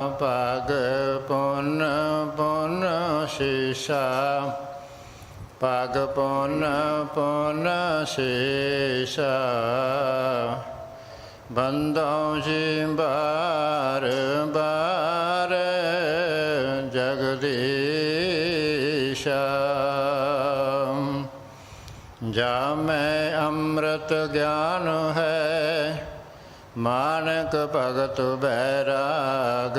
पग पुन पुन शीशा पग पुन पुन शीशा बंदों जी बार बार जगदीशा। जा मैं अमृत ज्ञान है मानक भगत बैराग।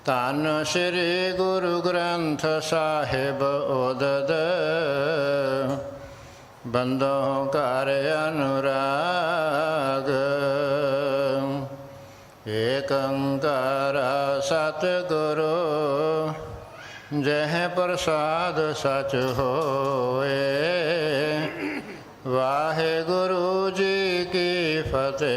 धन श्री गुरु ग्रंथ साहिब उदद बंदों कर अनुराग। एक ओंकार सतगुरु जह प्रसाद सच होए। वाहेगुरु जी की फतेह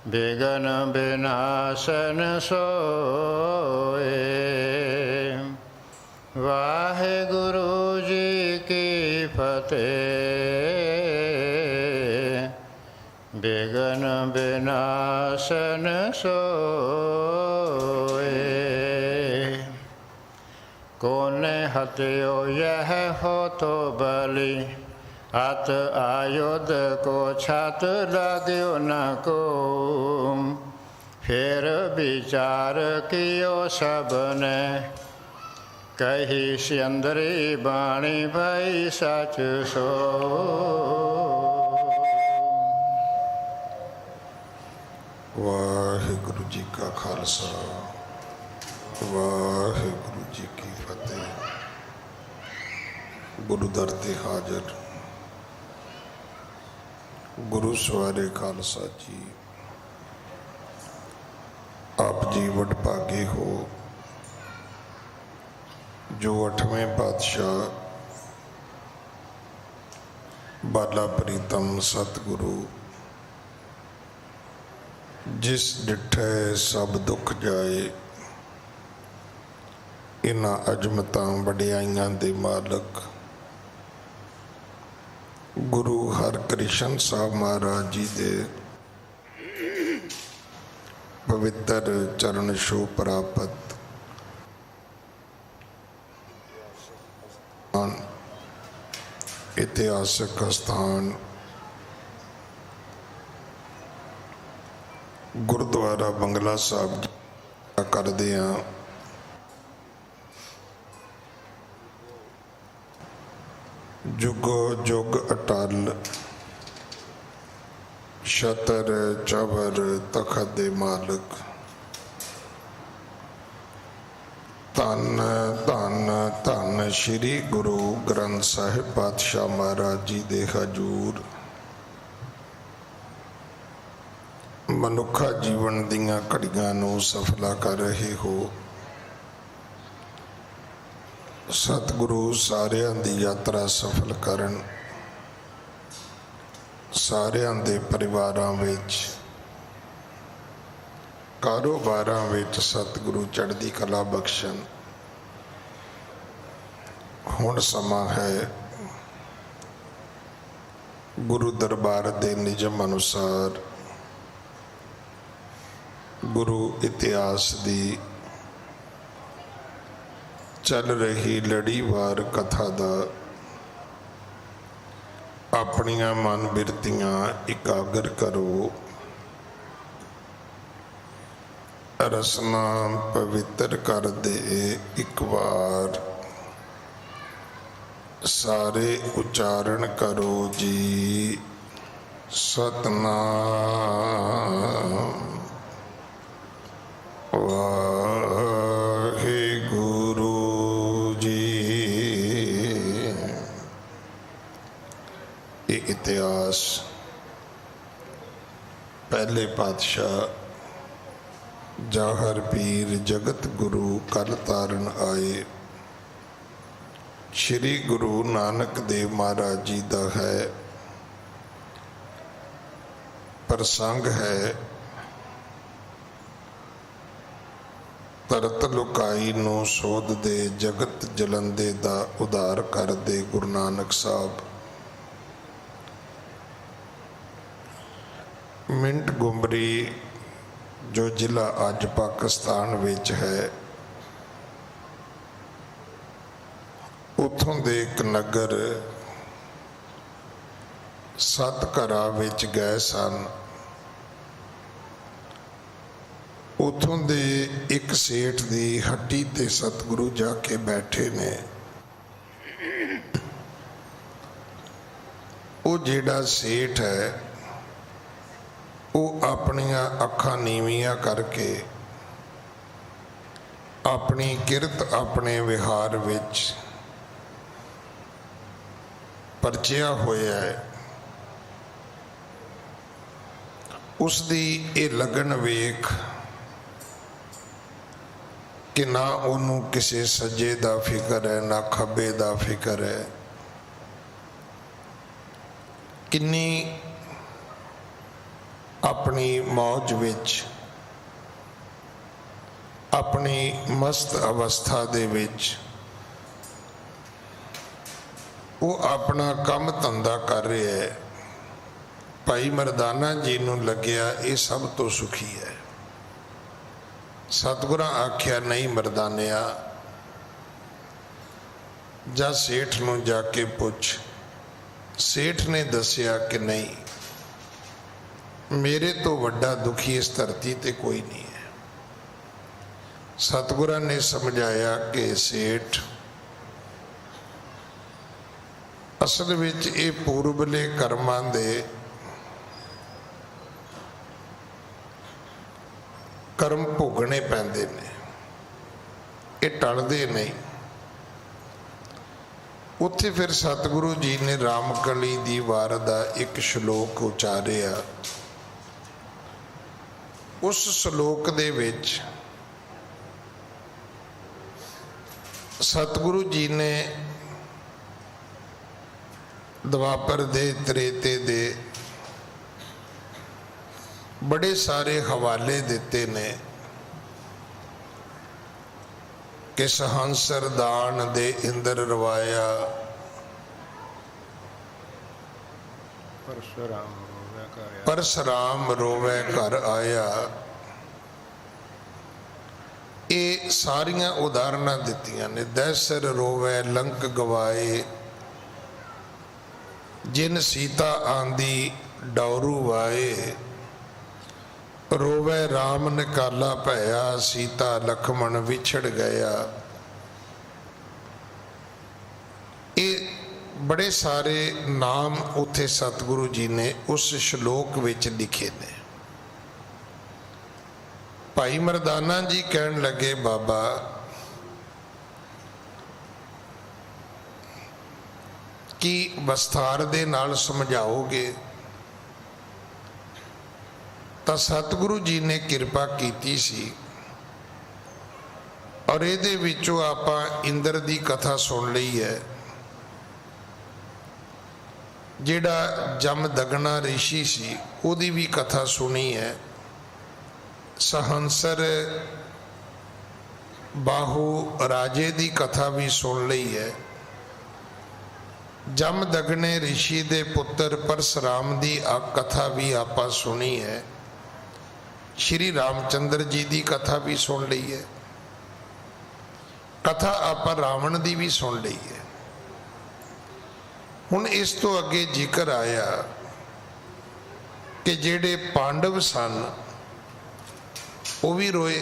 विघ्न विनाशन सोए। वाहेगुरु जी की फतेह विघ्न विनाशन सोए। कोने हत्यो यह हो तो बलि हत आयुध को छत लाग्यो न को। फिर विचार कियो सबने कही सिंदरी बाणी भई सच सो। वाहिगुरु जी का खालसा वाहिगुरु जी की फतेह। गुरु दर ते हाजर गुरु सवारे खालसा जी। आप जी वडभागे हो जो 8वें पातशाह बाला प्रीतम सतगुरु जिस डिठे सब दुख जाए इन्हां अजमतां वडियाइयां दे मालक गुरु हरकृष्ण साहब महाराज जी दे पवित्र चरण छू प्राप्त इतिहासक स्थान गुरुद्वारा बंगला साहब करदे हां। जुगो जुग अटल छतर चवर तखत दे मालक धन धन धन श्री गुरु ग्रंथ साहिब पातशाह महाराज जी दे हजूर मनुखा जीवन दियां घड़ियां नूं सफला कर रहे हो। सतगुरु सारियां दी यात्रा सफल करन। सारियां दे परिवारां विच कारोबारां विच सतगुरु चढ़दी कला बख्शन। हुण समा है गुरु दरबार दे निजम अनुसार गुरु इतिहास दी चल रही लड़ीवार कथा दा अपनियां मन बिरतियां इकागर करो। रसना पवित्र कर दे एक बार सारे उच्चारण करो जी सतनाम वाहेगुरु जी। ये इतिहास पहले पातशाह जाहर पीर जगत गुरु कल तारन आए श्री गुरु नानक देव महाराज जी दा है प्रसंग है। तरत लुकाई नू सोध दे जगत जलंदे दा उधार कर दे गुरु नानक साहब। ਮਿੰਟ ਗੁੰਬਰੀ ਜੋ ਜ਼ਿਲ੍ਹਾ ਅੱਜ ਪਾਕਿਸਤਾਨ ਵਿੱਚ ਹੈ, ਉੱਥੋਂ ਦੇ ਇੱਕ ਨਗਰ 7 ਘਰਾਂ ਵਿੱਚ ਗਏ ਸਨ। ਉੱਥੋਂ ਦੇ ਇੱਕ ਸੇਠ ਦੀ ਹੱਟੀ ਤੇ ਸਤਿਗੁਰੂ ਜਾ ਕੇ ਬੈਠੇ ਨੇ। ਉਹ ਜਿਹੜਾ ਸੇਠ ਹੈ ਉਹ ਆਪਣੀਆਂ ਅੱਖਾਂ ਨੀਵੀਆਂ ਕਰਕੇ ਆਪਣੀ ਕਿਰਤ ਆਪਣੇ ਵਿਹਾਰ ਵਿੱਚ ਪਰਚਿਆ ਹੋਇਆ ਹੈ। ਉਸ ਦੀ ਇਹ ਲਗਨ ਵੇਖ ਕਿ ਨਾ ਉਹਨੂੰ ਕਿਸੇ ਸੱਜੇ ਦਾ ਫਿਕਰ ਹੈ ਨਾ ਖੱਬੇ ਦਾ ਫਿਕਰ ਹੈ। ਕਿੰਨੀ ਆਪਣੀ ਮੌਜ ਵਿੱਚ ਆਪਣੀ ਮਸਤ ਅਵਸਥਾ ਦੇ ਵਿੱਚ ਉਹ ਆਪਣਾ ਕੰਮ ਧੰਦਾ ਕਰ ਰਿਹਾ ਹੈ। ਭਾਈ ਮਰਦਾਨਾ ਜੀ ਨੂੰ ਲੱਗਿਆ ਇਹ ਸਭ ਤੋਂ ਸੁਖੀ ਹੈ। ਸਤਿਗੁਰਾਂ ਆਖਿਆ, ਨਹੀਂ ਮਰਦਾਨਿਆ, ਜਾ ਸੇਠ ਨੂੰ ਜਾ ਕੇ ਪੁੱਛ। ਸੇਠ ਨੇ ਦੱਸਿਆ ਕਿ ਨਹੀਂ, ਮੇਰੇ ਤੋਂ ਵੱਡਾ ਦੁਖੀ ਇਸ ਧਰਤੀ ਤੇ ਕੋਈ ਨਹੀਂ ਹੈ। ਸਤਿਗੁਰਾਂ ਨੇ ਸਮਝਾਇਆ ਕਿ ਸੇਠ, ਅਸਲ ਵਿੱਚ ਇਹ ਪੂਰਬਲੇ ਕਰਮਾਂ ਦੇ ਕਰਮ ਭੋਗਣੇ ਪੈਂਦੇ ਨੇ, ਇਹ ਟਲਦੇ ਨਹੀਂ। ਉੱਥੇ ਫਿਰ ਸਤਿਗੁਰੂ ਜੀ ਨੇ ਰਾਮਕਲੀ ਦੀ ਵਾਰ ਦਾ ਇੱਕ ਸ਼ਲੋਕ ਉਚਾਰਿਆ। ਉਸ ਸ਼ਲੋਕ ਦੇ ਵਿੱਚ ਸਤਿਗੁਰੂ ਜੀ ਨੇ ਦੁਆਪਰ ਦੇ ਤ੍ਰੇਤੇ ਦੇ ਬੜੇ ਸਾਰੇ ਹਵਾਲੇ ਦਿੱਤੇ ਨੇ ਕਿ ਸਹੰਸਰ ਦਾਨ ਦੇ ਇੰਦਰ ਰਵਾਇਆ, ਪਰਸਰਾਮ ਰੋਵੇ ਘਰ ਆਇਆ। ਇਹ ਸਾਰੀਆਂ ਉਦਾਹਰਨਾਂ ਦਿੱਤੀਆਂ ਨੇ। ਦੈਸਰ ਰੋਵੇ ਲੰਕ ਗਵਾਏ, ਜਿਨ ਸੀਤਾ ਆਂਦੀ ਡੌਰੂ ਵਾਏ। ਰੋਵੇ ਰਾਮ ਨਿਕਾਲਾ ਭਇਆ, ਸੀਤਾ ਲਖਮਣ ਵਿਛੜ ਗਿਆ। ਇਹ ਬੜੇ ਸਾਰੇ ਨਾਮ ਉੱਥੇ ਸਤਿਗੁਰੂ ਜੀ ਨੇ ਉਸ ਸ਼ਲੋਕ ਵਿੱਚ ਲਿਖੇ ਨੇ। ਭਾਈ ਮਰਦਾਨਾ ਜੀ ਕਹਿਣ ਲੱਗੇ, ਬਾਬਾ ਕੀ ਵਿਸਥਾਰ ਦੇ ਨਾਲ ਸਮਝਾਓਗੇ? ਤਾਂ ਸਤਿਗੁਰੂ ਜੀ ਨੇ ਕਿਰਪਾ ਕੀਤੀ ਸੀ ਔਰ ਇਹਦੇ ਵਿੱਚੋਂ ਆਪਾਂ ਇੰਦਰ ਦੀ ਕਥਾ ਸੁਣ ਲਈ ਹੈ। ਜਿਹੜਾ ਜਮਦਗਨਾ ਰਿਸ਼ੀ ਸੀ ਉਹਦੀ ਵੀ ਕਥਾ ਸੁਣੀ ਹੈ। ਸਹੰਸਰ ਬਾਹੂ ਰਾਜੇ ਦੀ ਕਥਾ ਵੀ ਸੁਣ ਲਈ ਹੈ। ਜਮਦਗਨੇ ਰਿਸ਼ੀ ਦੇ ਪੁੱਤਰ ਪਰਸਰਾਮ ਦੀ ਕਥਾ ਵੀ ਆਪਾਂ ਸੁਣੀ ਹੈ। ਸ਼੍ਰੀ ਰਾਮਚੰਦਰ ਜੀ ਦੀ ਕਥਾ ਵੀ ਸੁਣ ਲਈ ਹੈ। ਕਥਾ ਆਪਾਂ ਰਾਵਣ ਦੀ ਵੀ ਸੁਣ ਲਈ ਹੈ। ਹੁਣ ਇਸ ਤੋਂ ਅੱਗੇ ਜ਼ਿਕਰ ਆਇਆ ਕਿ ਜਿਹੜੇ ਪਾਂਡਵ ਸਨ ਉਹ ਵੀ ਰੋਏ।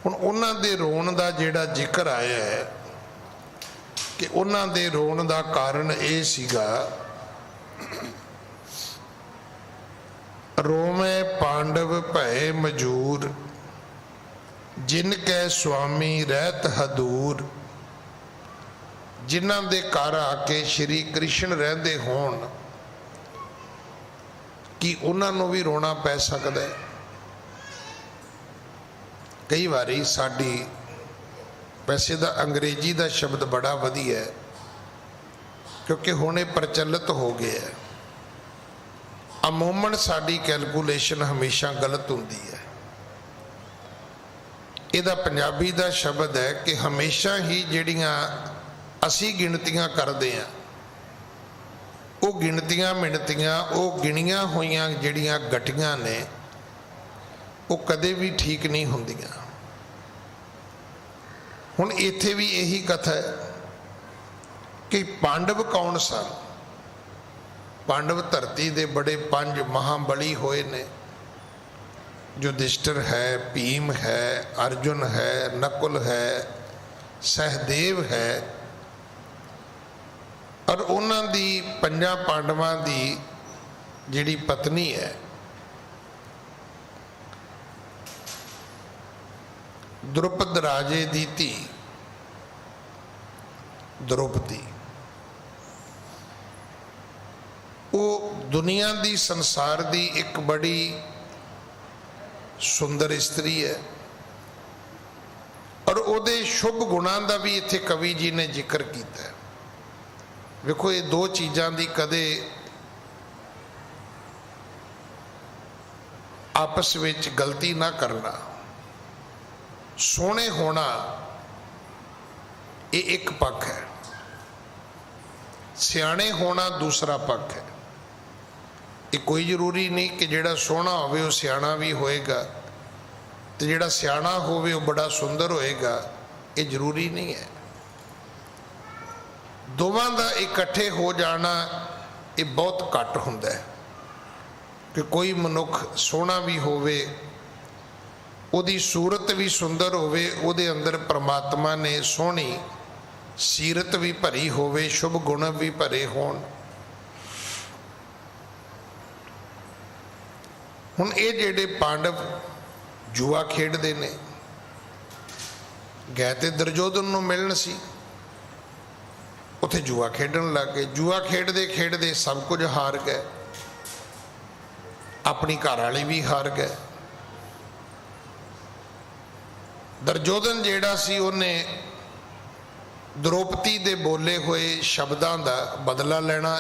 ਹੁਣ ਉਹਨਾਂ ਦੇ ਰੋਣ ਦਾ ਜਿਹੜਾ ਜ਼ਿਕਰ ਆਇਆ ਹੈ ਕਿ ਉਹਨਾਂ ਦੇ ਰੋਣ ਦਾ ਕਾਰਨ ਇਹ ਸੀਗਾ, ਰੋਵੇਂ ਪਾਂਡਵ ਭਏ ਮਜੂਰ, ਜਿਨ ਕੈ ਸੁਆਮੀ ਰਹਿਤ ਹਦੂਰ। ਜਿਨ੍ਹਾਂ ਦੇ ਘਰ ਆ ਕੇ ਸ਼੍ਰੀ ਕ੍ਰਿਸ਼ਨ ਰਹਿੰਦੇ ਹੋਣ, ਕੀ ਉਹਨਾਂ ਨੂੰ ਵੀ ਰੋਣਾ ਪੈ ਸਕਦਾ ਹੈ? ਕਈ ਵਾਰੀ ਸਾਡੀ, ਵੈਸੇ ਤਾਂ ਅੰਗਰੇਜ਼ੀ ਦਾ ਸ਼ਬਦ ਬੜਾ ਵਧੀਆ ਹੈ ਕਿਉਂਕਿ ਹੁਣ ਇਹ ਪ੍ਰਚਲਿਤ ਹੋ ਗਿਆ ਹੈ। ਅਮੂਮਨ ਸਾਡੀ ਕੈਲਕੂਲੇਸ਼ਨ ਹਮੇਸ਼ਾ ਗਲਤ ਹੁੰਦੀ ਹੈ। ਇਹਦਾ ਪੰਜਾਬੀ ਦਾ ਸ਼ਬਦ ਹੈ ਕਿ ਹਮੇਸ਼ਾ ਹੀ ਜਿਹੜੀਆਂ ਅਸੀਂ ਗਿਣਤੀਆਂ ਕਰਦੇ ਹਾਂ ਉਹ ਗਿਣਤੀਆਂ ਮਿਣਤੀਆਂ, ਉਹ ਗਿਣੀਆਂ ਹੋਈਆਂ ਜਿਹੜੀਆਂ ਗਟੀਆਂ ਨੇ ਉਹ ਕਦੇ ਵੀ ਠੀਕ ਨਹੀਂ ਹੁੰਦੀਆਂ। ਹੁਣ ਇੱਥੇ ਵੀ ਇਹੀ ਕਥਾ ਹੈ ਕਿ ਪਾਂਡਵ ਕੌਣ ਸਨ। ਪਾਂਡਵ ਧਰਤੀ ਦੇ ਬੜੇ 5 ਮਹਾਬਲੀ ਹੋਏ ਨੇ। युधिष्ठिर है, भीम है, अर्जुन है, नकुल है, सहदेव है, और उन्हां दी 5 पांडवां दी जिहड़ी पत्नी है द्रुपद राजे दी धी द्रौपदी, वो दुनिया दी संसार दी एक बड़ी सुंदर स्त्री है। और उहदे शुभ गुणां दा भी इत्थे कवि जी ने जिक्र किया है। वेखो ये 2 चीज़ां दी कदे आपस विच गलती ना करना। सोहणे होना ये एक पक्ष है, सियाणे होना दूसरा पक्ष है। ये कोई जरूरी नहीं कि जिहड़ा सोहना होवे वो सियाणा भी होएगा, तो जिहड़ा सियाणा होवे वो बड़ा सुंदर होएगा, ये जरूरी नहीं है। दोवां दा इकट्ठे हो जाना ये बहुत घट हुंदा है कि कोई मनुख सोहना भी होवे, उहदी सूरत भी सुंदर होवे, उहदे अंदर परमात्मा ने सोहनी सीरत भी भरी होवे, शुभ गुण भी भरे होण। हुण ये जिहड़े पांडव जुआ खेडदे ने, गए ते दुर्योधन नूं मिलण सी, उत्थे जुआ खेडण लग गए। जुआ खेडदे खेडदे सब कुछ हार गए, अपनी घरवाली भी हार गए। दुर्योधन जिहड़ा सी उहने द्रौपदी दे बोले हुए शब्दां दा बदला लेना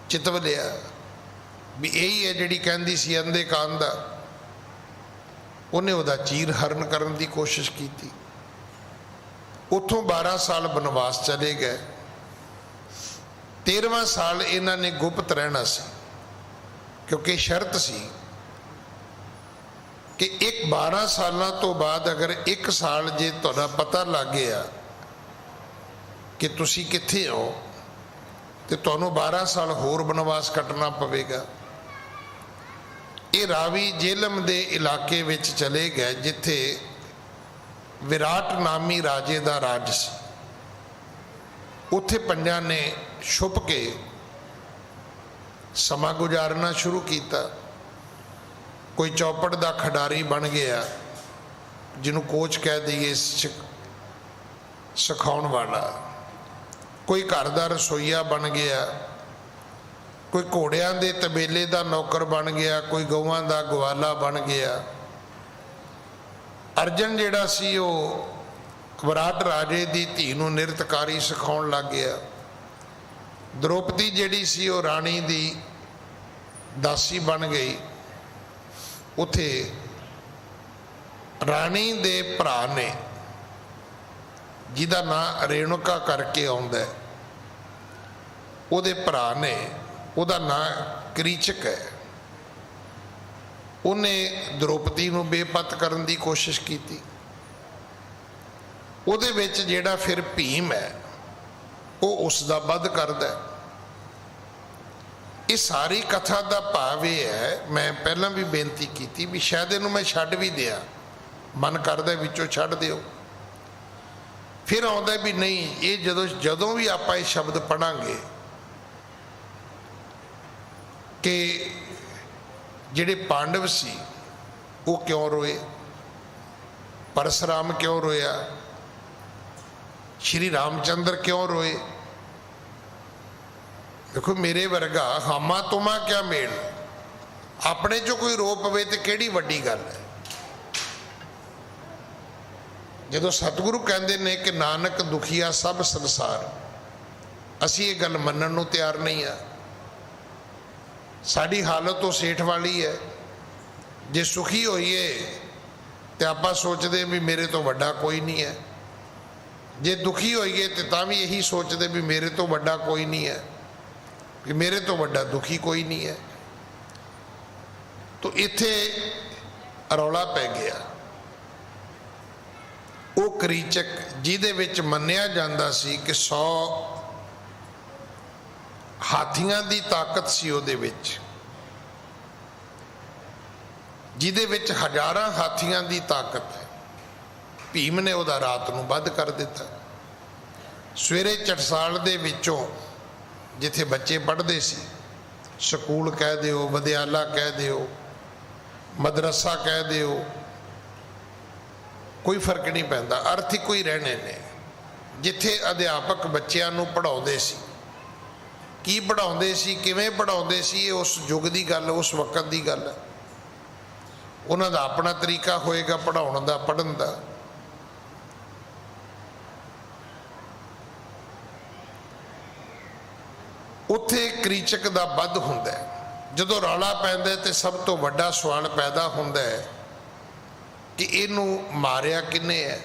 चितव लिया भी यही है जिहड़ी कहंदी सी अंधे कान दा। उन्हें उहदा चीर हरण करन दी कोशिश की। उत्थों 12 साल बनवास चले गए। 13वां साल इन्हां ने गुप्त रहना सी, क्योंकि शर्त सी कि एक 12 सालों तो बाद अगर 1 साल जे तुहाडा पता लग गया कि तुसी कित्थे हो तो तुहानूं 12 साल होर बनवास कटना पवेगा। ये रावी जेलम दे इलाके विच चले गए जिथे विराट नामी राजे दा राज सी। उत्थे पंजां ने छुप के समा गुजारना शुरू किया। कोई चौपड़ दा खिडारी बन गया जिन्हों कोच कह दईए, सिखाउण वाला। कोई घर दा रसोईया बन गया, कोई घोड़ियां दे तबेले दा नौकर बन गया, कोई गौवां दा गवाला बन गया। अर्जन जिहड़ा सी वो विराट राजे दी धी नूं निरतकारी सिखाउण लग गया। द्रौपदी जिहड़ी सी वो राणी दी दासी बन गई। उथे राणी दे भरा ने जिहदा नां रेणुका करके आउंदा है, उहदे भरा ने, उहदा नां क्रीचक है, उन्हें द्रौपदी नूं बेपत करन दी कोशिश की। उहदे विच जिहड़ा फिर भीम है वो उसदा वध करदा है। ये सारी कथा का भाव यह है, मैं पहला भी बेनती की भी शायद इनू मैं छड्ड भी दिया, मन करदा विचों छड्ड दिओ। फिर आउंदा भी नहीं, ये जदों भी आप ये शब्द पढ़ांगे कि जिहड़े पांडव सी वो क्यों रोए, परशुराम क्यों रोया, श्री रामचंद्र क्यों रोए। देखो मेरे वर्गा हामा तुमा क्या मेल, अपने चो कोई रो पवे तो केड़ी वड्डी गल है। जदों सतगुरु कहते ने कि नानक दुखिया सब संसार, असी ये गल मनन नूं तैयार नहीं है। साड़ी हालत तो सेठ वाली है। जे सुखी होइए तो आप सोचते भी मेरे तो वड्डा कोई नहीं है, जे दुखी होइए तो तां भी यही सोचते भी मेरे तो वड्डा कोई नहीं है। कि मेरे तो वड्डा दुखी कोई नहीं है। तो इत्थे रौला पै गया। वो करीचक जिहदे विच मन्निया जांदा सी कि 100 हाथियां दी ताकत सी उहदे विच, जिहदे विच हज़ारां हाथियां दी ताकत है, भीम ने उहदा रात नूं वध कर दिता। सवेरे चटसाल दे विचों जिथे बच्चे पढ़ते सी, स्कूल कह दिओ, विद्याला कह दिओ, मदरसा कह दिओ, कोई फर्क नहीं पैंदा, अर्थ ही कोई रहने ने। जिथे अध्यापक बच्चों नूं पढ़ाउंदे सी, की पढ़ाउंदे सी, किवें पढ़ाउंदे सी, ये उस युग की गल, उस वक्त की गल है। उन्हां दा अपना तरीका होएगा पढ़ाउण दा, पढ़न दा। उत्थे करीचक दा वध हुंदा है। जदों रौला पैंदा ते सब तो वड्डा सवाल पैदा हुंदा है कि इनू मारिया किने है,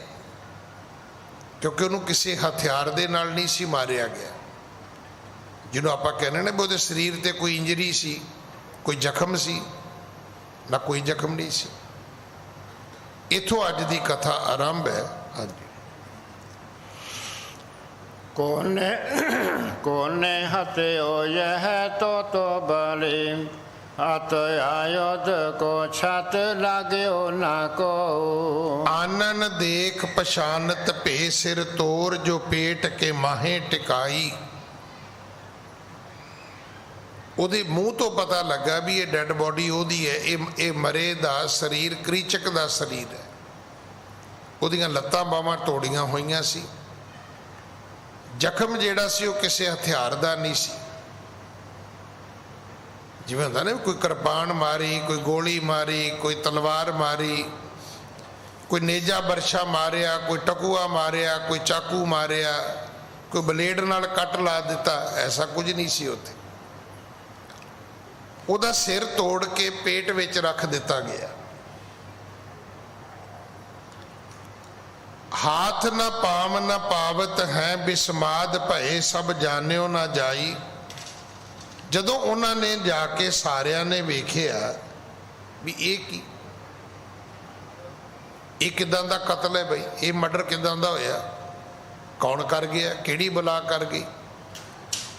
क्योंकि उन्होंने किसी हथियार दे नाल नहीं सी मारिया गया। जिन्हों आप कहने ने वो शरीर ते कोई इंजरी सी, कोई जख्म सी, ना कोई जख्म नहीं सी। इथों अज दी कथा आरंभ है। हाँ जी। कोने हत्यो यह तो बलि, अत आयुध को छत लाग्यो ना को। आनन देख पछानत पे सिर तोर, जो पेट के माहे टिकाई। ਉਹਦੇ ਮੂੰਹ ਤੋਂ ਪਤਾ ਲੱਗਾ ਵੀ ਇਹ ਡੈਡ ਬੋਡੀ ਉਹਦੀ ਹੈ, ਇਹ ਮਰੇ ਦਾ ਸਰੀਰ ਕਰੀਚਕ ਦਾ ਸਰੀਰ ਹੈ। ਉਹਦੀਆਂ ਲੱਤਾਂ ਬਾਹਾਂ ਤੋੜੀਆਂ ਹੋਈਆਂ ਸੀ। ਜ਼ਖਮ ਜਿਹੜਾ ਸੀ ਉਹ ਕਿਸੇ ਹਥਿਆਰ ਦਾ ਨਹੀਂ ਸੀ। ਜਿਵੇਂ ਹੁੰਦਾ ਨਾ ਕੋਈ ਕਿਰਪਾਨ ਮਾਰੀ, ਕੋਈ ਗੋਲੀ ਮਾਰੀ, ਕੋਈ ਤਲਵਾਰ ਮਾਰੀ, ਕੋਈ ਨੇਜਾ ਬਰਛਾ ਮਾਰਿਆ, ਕੋਈ ਟਕੂਆ ਮਾਰਿਆ, ਕੋਈ ਚਾਕੂ ਮਾਰਿਆ, ਕੋਈ ਬਲੇਡ ਨਾਲ ਕੱਟ ਲਾ ਦਿੱਤਾ, ਐਸਾ ਕੁਝ ਨਹੀਂ ਸੀ ਉੱਥੇ। ਉਹਦਾ ਸਿਰ ਤੋੜ ਕੇ ਪੇਟ ਵਿੱਚ ਰੱਖ ਦਿੱਤਾ ਗਿਆ। हाथ न पाम न पावत है, बिस्माद भए सब जानियो ना जाई। जदों उन्होंने जाके सारिया ने वेखिया भी ये किदां दा कतल है बई, ये मर्डर किदां दा होया, कौन कर गया, किहड़ी बला कर गई,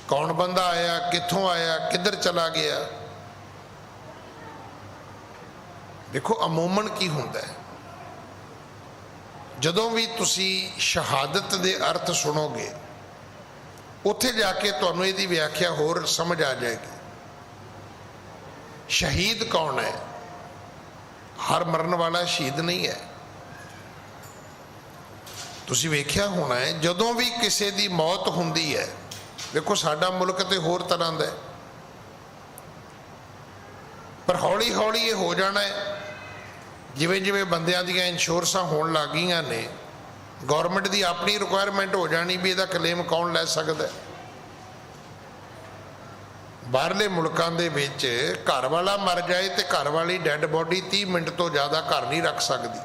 कौन बंदा आया, कित्थों आया, किधर चला गया। देखो अमूमन की हुंदा है, जदों भी तुसी शहादत दे अर्थ सुनोगे उत्थे जाके तुहानूं इहदी व्याख्या होर समझ आ जाएगी। शहीद कौन है? हर मरन वाला शहीद नहीं है। तुसी वेख्या होना है जदों भी किसी दी मौत हुंदी है, देखो साडा मुल्क ते होर तरह दा है, पर हौली हौली ये हो जाना है। जिवें जिवें बंदियां दियां इंश्योरेंसां होण लग गईयां ने, गौरमेंट की अपनी रिक्वायरमेंट हो जानी भी इहदा क्लेम कौन लै सकदा है। बाहरले मुल्कां दे विच घर वाला मर जाए तो घर वाली डैड बॉडी 30 मिनट तो ज़्यादा घर नहीं रख सकती।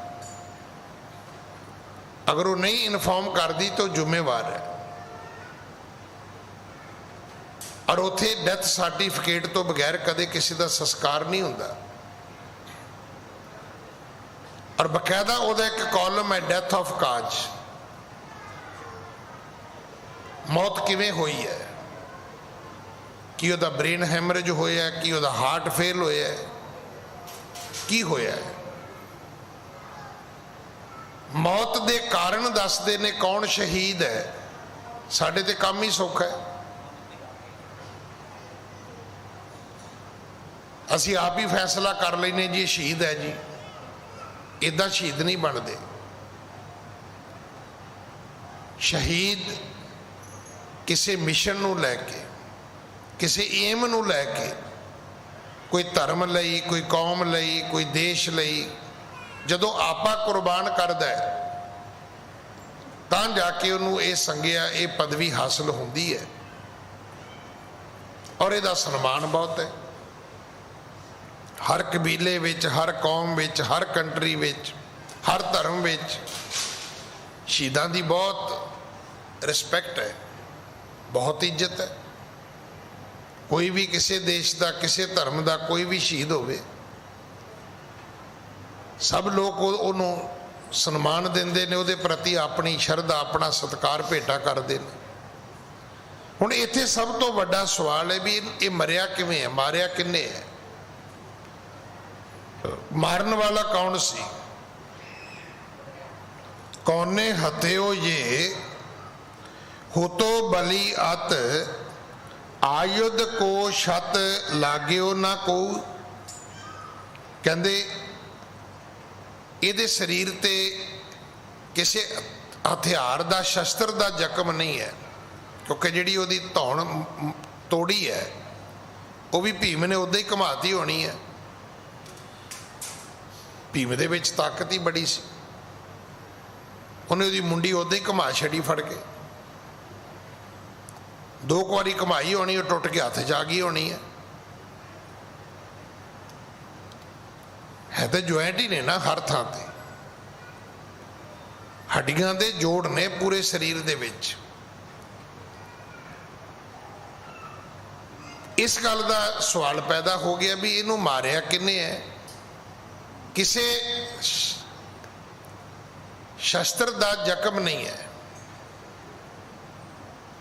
अगर वो नहीं इन्फॉर्म करती तो जिम्मेवार है। और उत्थे डैथ सर्टिफिकेट तो बगैर कदे किसी का संस्कार नहीं हुंदा। और बकायदा उहदा एक कॉलम है डेथ ऑफ काज, मौत किवें हुई है, कि उहदा ब्रेन हैमरेज होया, कि उहदा हार्ट फेल होया, की होया है। मौत दे कारण दसदे ने कौन शहीद है। साडे ते काम ही सौखा है, असी आप ही फैसला कर लेने जी शहीद है जी। इदा शहीद नहीं बनते। शहीद किसी मिशन नूं लैके, किसी एम नूं लैके, कोई धर्म लई, कोई कौम लई, कोई देश लई जदों आपा कुर्बान करदा है तां जाके उन्होंने ये संगिया, ये पदवी हासिल होंदी है। और इहदा सन्मान बहुत है। हर कबीले विच, हर कौम विच, हर कंट्री विच, हर धर्म विच शहीदां दी बहुत रिस्पैक्ट है, बहुत इज्जत है। ਕੋਈ ਵੀ ਕਿਸੇ ਦੇਸ਼ ਦਾ, ਕਿਸੇ ਧਰਮ ਦਾ ਕੋਈ ਵੀ ਸ਼ਹੀਦ ਹੋਵੇ, ਸਭ ਲੋਕ ਉਹਨੂੰ ਸਨਮਾਨ ਦਿੰਦੇ ਨੇ, ਉਹਦੇ ਪ੍ਰਤੀ ਆਪਣੀ ਸ਼ਰਧਾ, ਆਪਣਾ ਸਤਿਕਾਰ ਭੇਟਾ ਕਰਦੇ ਨੇ। ਹੁਣ ਇੱਥੇ ਸਭ ਤੋਂ ਵੱਡਾ ਸਵਾਲ ਹੈ ਵੀ ਇਹ ਮਰਿਆ ਕਿਵੇਂ ਹੈ, ਮਾਰਿਆ ਕਿੰਨੇ ਹੈ? ਮਾਰਨ ਵਾਲਾ ਕੌਣ ਸੀ? ਕੌਨੇ ਹਤਿਓ ये होतो बलि अत आयुध को छत लाग्यो ना को। ਕਹਿੰਦੇ ਇਹਦੇ ਸਰੀਰ ਤੇ ਕਿਸੇ ਹਥਿਆਰ ਦਾ, ਸ਼ਸਤਰ ਦਾ ਜ਼ਖਮ ਨਹੀਂ ਹੈ, ਕਿਉਂਕਿ ਜਿਹੜੀ ਉਹਦੀ ਧੌਣ ਤੋੜੀ ਹੈ ਉਹ ਵੀ ਭੀਮ ਨੇ ਉਦਾਂ ਹੀ ਘੁਮਾਤੀ ਹੋਣੀ ਹੈ। ਭੀਮ ਦੇ ਵਿੱਚ ਤਾਕਤ ਹੀ ਬੜੀ ਸੀ, ਉਹਨੇ ਉਹਦੀ ਮੁੰਡੀ ਉਦਾਂ ਹੀ ਘੁਮਾ ਛੜੀ ਫੜ ਕੇ। 2 ਵਾਰੀ ਘੁਮਾਈ ਹੋਣੀ, ਉਹ ਟੁੱਟ ਕੇ ਹੱਥ 'ਚ ਆ ਗਈ ਹੋਣੀ ਹੈ ਤਾਂ ਜੁਆਇੰਟ ਹੀ ਨੇ ਨਾ ਹਰ ਥਾਂ ਤੇ, ਹੱਡੀਆਂ ਦੇ ਜੋੜ ਨੇ ਪੂਰੇ ਸਰੀਰ ਦੇ ਵਿੱਚ। ਇਸ ਗੱਲ ਦਾ ਸਵਾਲ ਪੈਦਾ ਹੋ ਗਿਆ ਵੀ ਇਹਨੂੰ ਮਾਰਿਆ ਕਿਹਨੇ ਹੈ? ਕਿਸੇ ਸ਼ਸਤਰ ਦਾ ਜ਼ਖਮ ਨਹੀਂ ਹੈ,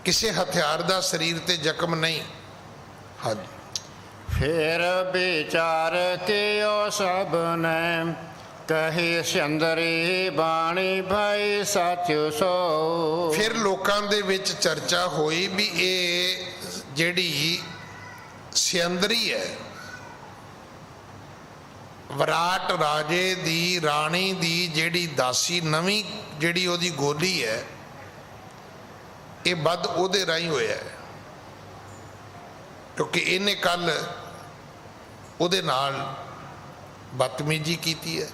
ਕਿਸੇ ਹਥਿਆਰ ਦਾ ਸਰੀਰ ਤੇ ਜ਼ਖਮ ਨਹੀਂ। ਹਾਂਜੀ। फिर विचार कियो सब ने कही सुंदरी बाणी भई सच सो। ਫਿਰ ਲੋਕਾਂ ਦੇ ਵਿੱਚ ਚਰਚਾ ਹੋਈ ਵੀ ਇਹ ਜਿਹੜੀ ਸਿਅੰਦਰੀ ਹੈ, ਵਿਰਾਟ ਰਾਜੇ ਦੀ ਰਾਣੀ ਦੀ ਜਿਹੜੀ ਦਾਸੀ, ਨਵੀਂ ਜਿਹੜੀ ਉਹਦੀ ਗੋਲੀ ਹੈ, ਇਹ ਵੱਧ ਉਹਦੇ ਰਾਹੀਂ ਹੋਇਆ ਹੈ, ਕਿਉਂਕਿ ਇਹਨੇ ਕੱਲ ਉਹਦੇ ਨਾਲ ਬਦਤਮੀਜ਼ੀ ਕੀਤੀ ਹੈ।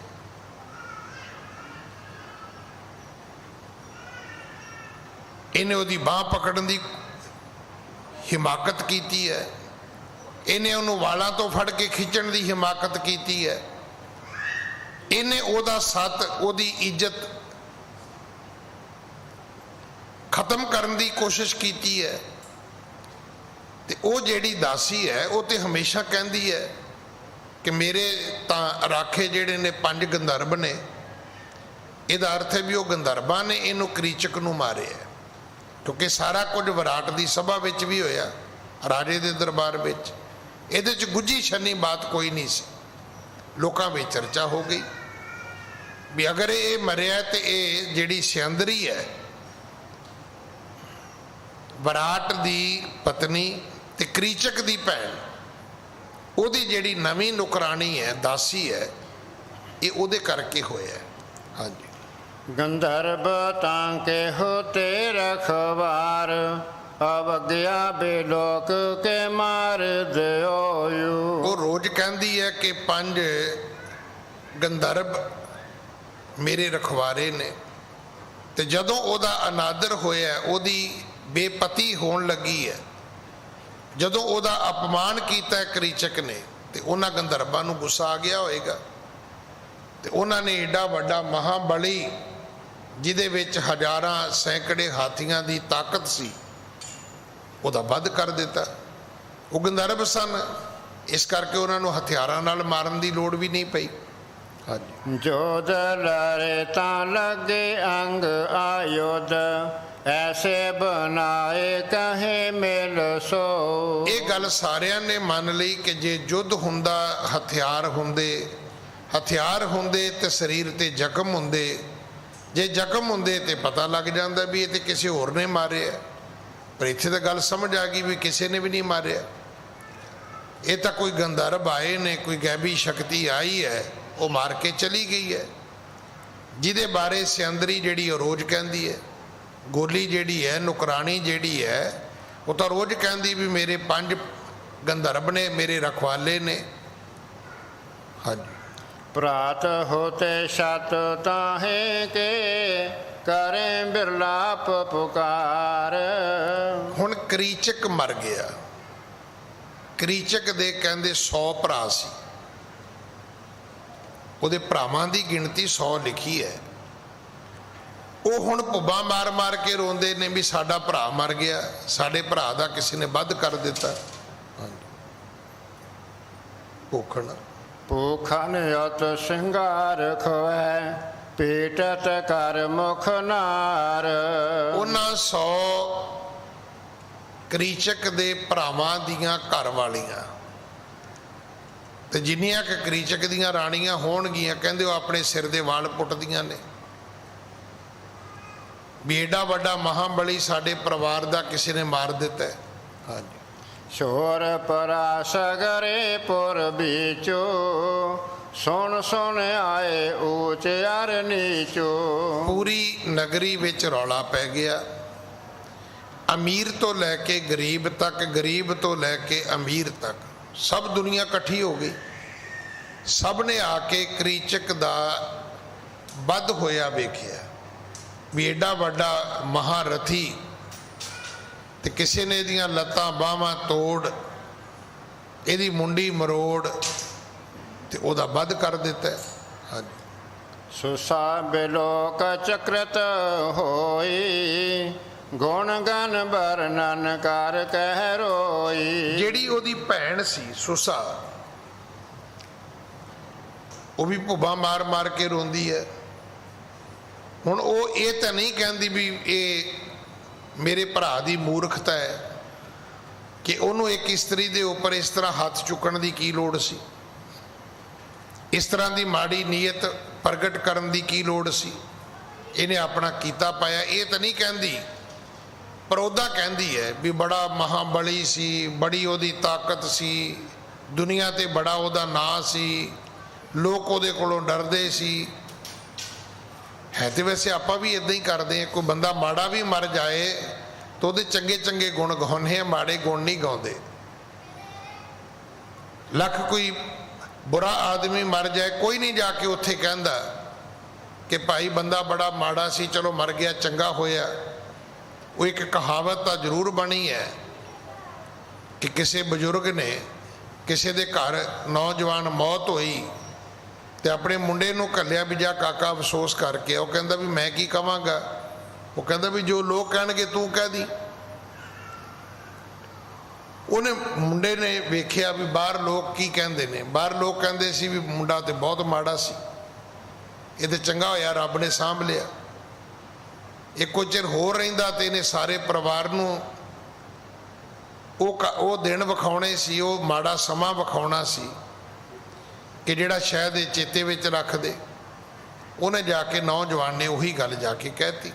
ਇਹਨੇ ਉਹਦੀ ਬਾਂਹ ਪਕੜਨ ਦੀ ਹਿਮਾਕਤ ਕੀਤੀ ਹੈ, ਇਹਨੇ ਉਹਨੂੰ ਵਾਲਾਂ ਤੋਂ ਫੜ ਕੇ ਖਿੱਚਣ ਦੀ ਹਿਮਾਕਤ ਕੀਤੀ ਹੈ, ਇਹਨੇ ਉਹਦਾ ਸੱਤ, ਉਹਦੀ ਇੱਜ਼ਤ ਖਤਮ ਕਰਨ ਦੀ ਕੋਸ਼ਿਸ਼ ਕੀਤੀ ਹੈ। ਤੇ ਉਹ ਜਿਹੜੀ ਦਾਸੀ ਹੈ ਉਹ ਤੇ ਹਮੇਸ਼ਾ ਕਹਿੰਦੀ ਹੈ ਕਿ ਮੇਰੇ ਤਾਂ ਰਾਖੇ ਜਿਹੜੇ ਨੇ 5 ਗੰਧਰਵ ਨੇ। ਇਹਦਾ ਅਰਥ ਹੈ ਵੀ ਉਹ ਗੰਧਰਵਾਂ ਨੇ ਇਹਨੂੰ ਕ੍ਰੀਚਕ ਨੂੰ ਮਾਰਿਆ, ਕਿਉਂਕਿ ਸਾਰਾ ਕੁਝ ਵਿਰਾਟ ਦੀ ਸਭਾ ਵਿੱਚ ਵੀ ਹੋਇਆ, ਰਾਜੇ ਦੇ ਦਰਬਾਰ ਵਿੱਚ। ਇਹਦੇ 'ਚ ਗੁੱਝੀ ਛੰਨੀ ਬਾਤ ਕੋਈ ਨਹੀਂ ਸੀ। ਲੋਕਾਂ ਵਿੱਚ ਚਰਚਾ ਹੋ ਗਈ ਵੀ ਅਗਰ ਇਹ ਮਰਿਆ ਤੇ ਇਹ ਜਿਹੜੀ ਸਿਅੰਦਰੀ ਹੈ, ਵਿਰਾਟ ਦੀ ਪਤਨੀ ਤੇ ਕ੍ਰੀਚਕ ਦੀ ਭੈਣ, ਉਹਦੀ ਜਿਹੜੀ ਨਵੀਂ ਨੁਕਰਾਣੀ ਹੈ, ਦਾਸੀ ਹੈ, ਇਹ ਉਹਦੇ ਕਰਕੇ ਹੋਇਆ। ਹਾਂਜੀ। गंधर्व तांके होते रखवार अवज्ञा बेलोक के मार दियो। ਉਹ ਰੋਜ਼ ਕਹਿੰਦੀ ਹੈ ਕਿ 5 ਗੰਧਰਵ ਮੇਰੇ ਰਖਵਾਰੇ ਨੇ, ਤੇ ਜਦੋਂ ਉਹਦਾ ਅਨਾਦਰ ਹੋਇਆ, ਉਹਦੀ ਬੇਪਤੀ ਹੋਣ ਲੱਗੀ ਹੈ, ਜਦੋਂ ਉਹਦਾ ਅਪਮਾਨ ਕੀਤਾ ਕ੍ਰੀਚਕ ਨੇ, ਤੇ ਉਹਨਾਂ ਗੰਧਰਵਾਂ ਨੂੰ ਗੁੱਸਾ ਆ ਗਿਆ ਹੋਏਗਾ, ਤੇ ਉਹਨਾਂ ਨੇ ਏਡਾ ਵੱਡਾ ਮਹਾਬਲੀ ਜਿਹਦੇ ਵਿੱਚ ਹਜ਼ਾਰਾਂ ਸੈਂਕੜੇ ਹਾਥੀਆਂ ਦੀ ਤਾਕਤ ਸੀ, ਉਹਦਾ ਵੱਧ ਕਰ ਦਿੱਤਾ। ਉਹ ਗੰਧਰਵ ਸਨ, ਇਸ ਕਰਕੇ ਉਹਨਾਂ ਨੂੰ ਹਥਿਆਰਾਂ ਨਾਲ ਮਾਰਨ ਦੀ ਲੋੜ ਵੀ ਨਹੀਂ ਪਈ। ਹਾਂਜੀ। जोध लरे ता लगे अंग आयुध ऐसे बनाए कहे मिल सो। ਇਹ ਗੱਲ ਸਾਰਿਆਂ ਨੇ ਮੰਨ ਲਈ ਕਿ ਜੇ ਯੁੱਧ ਹੁੰਦਾ, ਹਥਿਆਰ ਹੁੰਦੇ ਤੇ ਸਰੀਰ ਤੇ ਜ਼ਖਮ ਹੁੰਦੇ, ਜੇ ਜ਼ਖਮ ਹੁੰਦੇ ਤੇ ਪਤਾ ਲੱਗ ਜਾਂਦਾ ਵੀ ਇਹ ਤੇ ਕਿਸੇ ਹੋਰ ਨੇ ਮਾਰਿਆ। ਪਰ ਇੱਥੇ ਤਾਂ ਗੱਲ ਸਮਝ ਆ ਗਈ ਵੀ ਕਿਸੇ ਨੇ ਵੀ ਨਹੀਂ ਮਾਰਿਆ, ਇਹ ਤਾਂ ਕੋਈ ਗੰਧਰਵ ਆਏ ਨੇ, ਕੋਈ ਗੈਬੀ ਸ਼ਕਤੀ ਆਈ ਹੈ, ਉਹ ਮਾਰ ਕੇ ਚਲੀ ਗਈ ਹੈ, ਜਿਹਦੇ ਬਾਰੇ ਸਿਅੰਦਰੀ ਜਿਹੜੀ ਉਹ ਰੋਜ਼ ਕਹਿੰਦੀ ਹੈ। ਗੋਲੀ ਜਿਹੜੀ ਹੈ, ਨੁਕਰਾਣੀ ਜਿਹੜੀ ਹੈ, ਉਹ ਤਾਂ ਰੋਜ਼ ਕਹਿੰਦੀ ਵੀ ਮੇਰੇ 5 ਗੰਧਰਵ ਨੇ, ਮੇਰੇ ਰਖਵਾਲੇ ਨੇ। ਹਾਂਜੀ। प्रात होते शत ताहे के करें बिरलाप पुकार। ਹੁਣ ਕ੍ਰੀਚਕ ਮਰ ਗਿਆ। ਕ੍ਰੀਚਕ ਦੇ ਕਹਿੰਦੇ 100 ਭਰਾ ਸੀ, ਉਹਦੇ ਭਰਾਵਾਂ ਦੀ ਗਿਣਤੀ 100 ਲਿਖੀ ਹੈ। ਉਹ ਹੁਣ ਭੁੱਬਾ ਮਾਰ ਮਾਰ ਕੇ ਰੋਂਦੇ ਨੇ ਵੀ ਸਾਡਾ ਭਰਾ ਮਰ ਗਿਆ, ਸਾਡੇ ਭਰਾ ਦਾ ਕਿਸੇ ਨੇ ਵੱਧ ਕਰ ਦਿੱਤਾ। ਹਾਂਜੀ ਭੂਖਣ ਭੂਖਨ ਅਤ ਸ਼ਿੰਗਾਰ ਖਵੈ ਪੀਟਤ ਕਰ ਮੁਖ ਨਾਰ। ਉਹਨਾਂ 100 ਕਰੀਚਕ ਦੇ ਭਰਾਵਾਂ ਦੀਆਂ ਘਰ ਵਾਲੀਆਂ ਤੇ ਜਿੰਨੀਆਂ ਕਿ ਕਰੀਚਕ ਦੀਆਂ ਰਾਣੀਆਂ ਹੋਣਗੀਆਂ, ਕਹਿੰਦੇ ਉਹ ਆਪਣੇ ਸਿਰ ਦੇ ਵਾਲ ਪੁੱਟਦੀਆਂ ਨੇ ਵੀ ਏਡਾ ਵੱਡਾ ਮਹਾਬਲੀ ਸਾਡੇ ਪਰਿਵਾਰ ਦਾ ਕਿਸੇ ਨੇ ਮਾਰ ਦਿੱਤਾ ਹੈ। ਹਾਂਜੀ ਸ਼ੋਰ ਪਰਾਸਗਰੇ ਪੁਰ ਬੀਚੋ ਸੁਣ ਸੁਣ ਆਏ ਊਚ ਅਰ ਨੀਚੋ। ਪੂਰੀ ਨਗਰੀ ਵਿੱਚ ਰੌਲਾ ਪੈ ਗਿਆ, ਅਮੀਰ ਤੋਂ ਲੈ ਕੇ ਗਰੀਬ ਤੱਕ, ਗਰੀਬ ਤੋਂ ਲੈ ਕੇ ਅਮੀਰ ਤੱਕ, ਸਭ ਦੁਨੀਆ ਇਕੱਠੀ ਹੋ ਗਈ। ਸਭ ਨੇ ਆ ਕੇ ਕਰੀਚਕ ਦਾ ਵੱਧ ਹੋਇਆ ਵੇਖਿਆ ਵੀ ਏਡਾ ਵੱਡਾ ਮਹਾਰਥੀ ਤੇ ਕਿਸੇ ਨੇ ਇਹਦੀਆਂ ਲੱਤਾਂ ਬਾਹਾਂ ਤੋੜ, ਇਹਦੀ ਮੁੰਡੀ ਮਰੋੜ ਤੇ ਉਹਦਾ ਵੱਧ ਕਰ ਦਿੱਤਾ। ਹਾਂਜੀ ਸੁਸਾ ਬਿਲੋਕ ਚਕ੍ਰਤ ਹੋਈ ਗੁਣ ਗਨ ਬਰਨਨ ਕਰ ਕਹਿ ਰੋਈ। ਜਿਹੜੀ ਉਹਦੀ ਭੈਣ ਸੀ ਸੁਸਾ, ਉਹ ਵੀ ਭੁੱਬਾਂ ਮਾਰ ਮਾਰ ਕੇ ਰੋਂਦੀ ਹੈ। ਹੁਣ ਉਹ ਇਹ ਤਾਂ ਨਹੀਂ ਕਹਿੰਦੀ ਵੀ ਇਹ ਮੇਰੇ ਭਰਾ ਦੀ ਮੂਰਖਤਾ ਹੈ ਕਿ ਉਹਨੂੰ ਇੱਕ ਇਸਤਰੀ ਦੇ ਉੱਪਰ ਇਸ ਤਰ੍ਹਾਂ ਹੱਥ ਚੁੱਕਣ ਦੀ ਕੀ ਲੋੜ ਸੀ, ਇਸ ਤਰ੍ਹਾਂ ਦੀ ਮਾੜੀ ਨੀਅਤ ਪ੍ਰਗਟ ਕਰਨ ਦੀ ਕੀ ਲੋੜ ਸੀ, ਇਹਨੇ ਆਪਣਾ ਕੀਤਾ ਪਾਇਆ, ਇਹ ਤਾਂ ਨਹੀਂ ਕਹਿੰਦੀ। ਪਰ ਉਹਦਾ ਕਹਿੰਦੀ ਹੈ ਵੀ ਬੜਾ ਮਹਾਬਲੀ ਸੀ, ਬੜੀ ਉਹਦੀ ਤਾਕਤ ਸੀ, ਦੁਨੀਆ ਤੇ ਬੜਾ ਉਹਦਾ ਨਾਂ ਸੀ, ਲੋਕ ਉਹਦੇ ਕੋਲੋਂ ਡਰਦੇ ਸੀ। ਹੈ ਤੇ ਵੈਸੇ ਆਪਾਂ ਵੀ ਇਦਾਂ ਹੀ ਕਰਦੇ ਹਾਂ, ਕੋਈ ਬੰਦਾ ਮਾੜਾ ਵੀ ਮਰ ਜਾਏ ਤਾਂ ਉਹਦੇ ਚੰਗੇ ਚੰਗੇ ਗੁਣ ਗਾਉਂਦੇ ਆ, ਮਾੜੇ ਗੁਣ ਨਹੀਂ ਗਾਉਂਦੇ। ਲੱਖ ਕੋਈ ਬੁਰਾ ਆਦਮੀ ਮਰ ਜਾਏ, ਕੋਈ ਨਹੀਂ ਜਾ ਕੇ ਉੱਥੇ ਕਹਿੰਦਾ ਕਿ ਭਾਈ ਬੰਦਾ ਬੜਾ ਮਾੜਾ ਸੀ, ਚਲੋ ਮਰ ਗਿਆ ਚੰਗਾ ਹੋਇਆ। ਉਹ ਇੱਕ ਕਹਾਵਤ ਤਾਂ ਜ਼ਰੂਰ ਬਣੀ ਹੈ ਕਿ ਕਿਸੇ ਬਜ਼ੁਰਗ ਨੇ ਕਿਸੇ ਦੇ ਘਰ ਨੌਜਵਾਨ ਮੌਤ ਹੋਈ ਤੇ ਆਪਣੇ ਮੁੰਡੇ ਨੂੰ ਘੱਲਿਆ ਵੀ ਜਾ ਕਾਕਾ ਅਫਸੋਸ ਕਰਕੇ। ਉਹ ਕਹਿੰਦਾ ਵੀ ਮੈਂ ਕੀ ਕਵਾਂਗਾ, ਉਹ ਕਹਿੰਦਾ ਵੀ ਜੋ ਲੋਕ ਕਹਿਣਗੇ ਤੂੰ ਕਹਿ ਦੀ। ਉਹਨੇ ਮੁੰਡੇ ਨੇ ਵੇਖਿਆ ਵੀ ਬਾਹਰ ਲੋਕ ਕੀ ਕਹਿੰਦੇ ਨੇ। ਬਾਹਰ ਲੋਕ ਕਹਿੰਦੇ ਸੀ ਵੀ ਮੁੰਡਾ ਤੇ ਬਹੁਤ ਮਾੜਾ ਸੀ, ਇਹ ਤੇ ਚੰਗਾ ਹੋਇਆ ਰੱਬ ਨੇ ਸਾਂਭ ਲਿਆ। ਇੱਕੋ ਚਿਰ ਹੋਰ ਰਹਿੰਦਾ ਤੇ ਇਹਨੇ ਸਾਰੇ ਪਰਿਵਾਰ ਨੂੰ ਉਹ ਦਿਨ ਵਿਖਾਉਣੇ ਸੀ, ਉਹ ਮਾੜਾ ਸਮਾਂ ਵਿਖਾਉਣਾ ਸੀ ਕਿ ਜਿਹੜਾ ਸ਼ਾਇਦ ਇਹ ਚੇਤੇ ਵਿੱਚ ਰੱਖ ਦੇ। ਉਹਨੇ ਜਾ ਕੇ ਨੌਜਵਾਨ ਨੇ ਉਹੀ ਗੱਲ ਜਾ ਕੇ ਕਹਿਤੀ।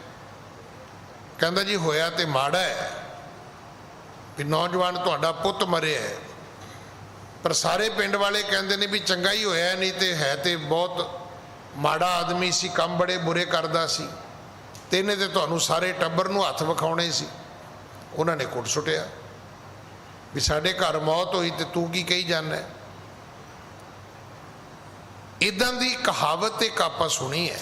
ਕਹਿੰਦਾ ਜੀ ਹੋਇਆ ਤੇ ਮਾੜਾ ਹੈ ਵੀ ਨੌਜਵਾਨ ਤੁਹਾਡਾ ਪੁੱਤ ਮਰਿਆ ਹੈ, ਪਰ ਸਾਰੇ ਪਿੰਡ ਵਾਲੇ ਕਹਿੰਦੇ ਨੇ ਵੀ ਚੰਗਾ ਹੀ ਹੋਇਆ, ਨਹੀਂ ਤੇ ਹੈ ਤੇ ਬਹੁਤ ਮਾੜਾ ਆਦਮੀ ਸੀ, ਕੰਮ ਬੜੇ ਬੁਰੇ ਕਰਦਾ ਸੀ, ਤੇ ਇਹਨੇ ਤੇ ਤੁਹਾਨੂੰ ਸਾਰੇ ਟੱਬਰ ਨੂੰ ਹੱਥ ਵਿਖਾਉਣੇ ਸੀ। ਉਹਨਾਂ ਨੇ ਕੁੱਟ ਸੁੱਟਿਆ ਵੀ ਸਾਡੇ ਘਰ ਮੌਤ ਹੋਈ ਤੇ ਤੂੰ ਕੀ ਕਹੀ ਜਾਂਦਾ। ਇਦਾਂ ਦੀ ਕਹਾਵਤ ਇੱਕ ਆਪਾਂ ਸੁਣੀ ਹੈ,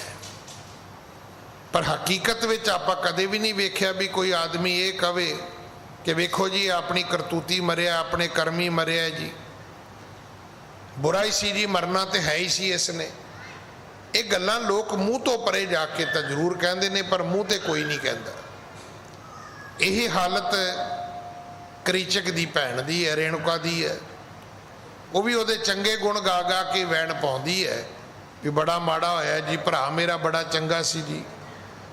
ਪਰ ਹਕੀਕਤ ਵਿੱਚ ਆਪਾਂ ਕਦੇ ਵੀ ਨਹੀਂ ਵੇਖਿਆ ਵੀ ਕੋਈ ਆਦਮੀ ਇਹ ਕਵੇ ਕਿ ਵੇਖੋ ਜੀ ਆਪਣੀ ਕਰਤੂਤੀ ਮਰਿਆ, ਆਪਣੇ ਕਰਮੀ ਮਰਿਆ ਜੀ, ਬੁਰਾ ਹੀ ਸੀ ਜੀ, ਮਰਨਾ ਤੇ ਹੈ ਹੀ ਸੀ ਇਸ ਨੇ। ਇਹ ਗੱਲਾਂ ਲੋਕ ਮੂੰਹ ਤੋਂ ਪਰੇ ਜਾ ਕੇ ਤਾਂ ਜ਼ਰੂਰ ਕਹਿੰਦੇ ਨੇ, ਪਰ ਮੂੰਹ ਤੇ ਕੋਈ ਨਹੀਂ ਕਹਿੰਦਾ। ਇਹ ਹਾਲਤ ਕਰੀਚਕ ਦੀ ਭੈਣ ਦੀ ਹੈ, ਰੇਣੂਕਾ ਦੀ ਹੈ। ਉਹ ਵੀ ਉਹਦੇ ਚੰਗੇ ਗੁਣ ਗਾ ਗਾ ਕੇ ਵੈਣ ਪਾਉਂਦੀ ਹੈ ਵੀ ਬੜਾ ਮਾੜਾ ਹੋਇਆ ਜੀ, ਭਰਾ ਮੇਰਾ ਬੜਾ ਚੰਗਾ ਸੀ ਜੀ।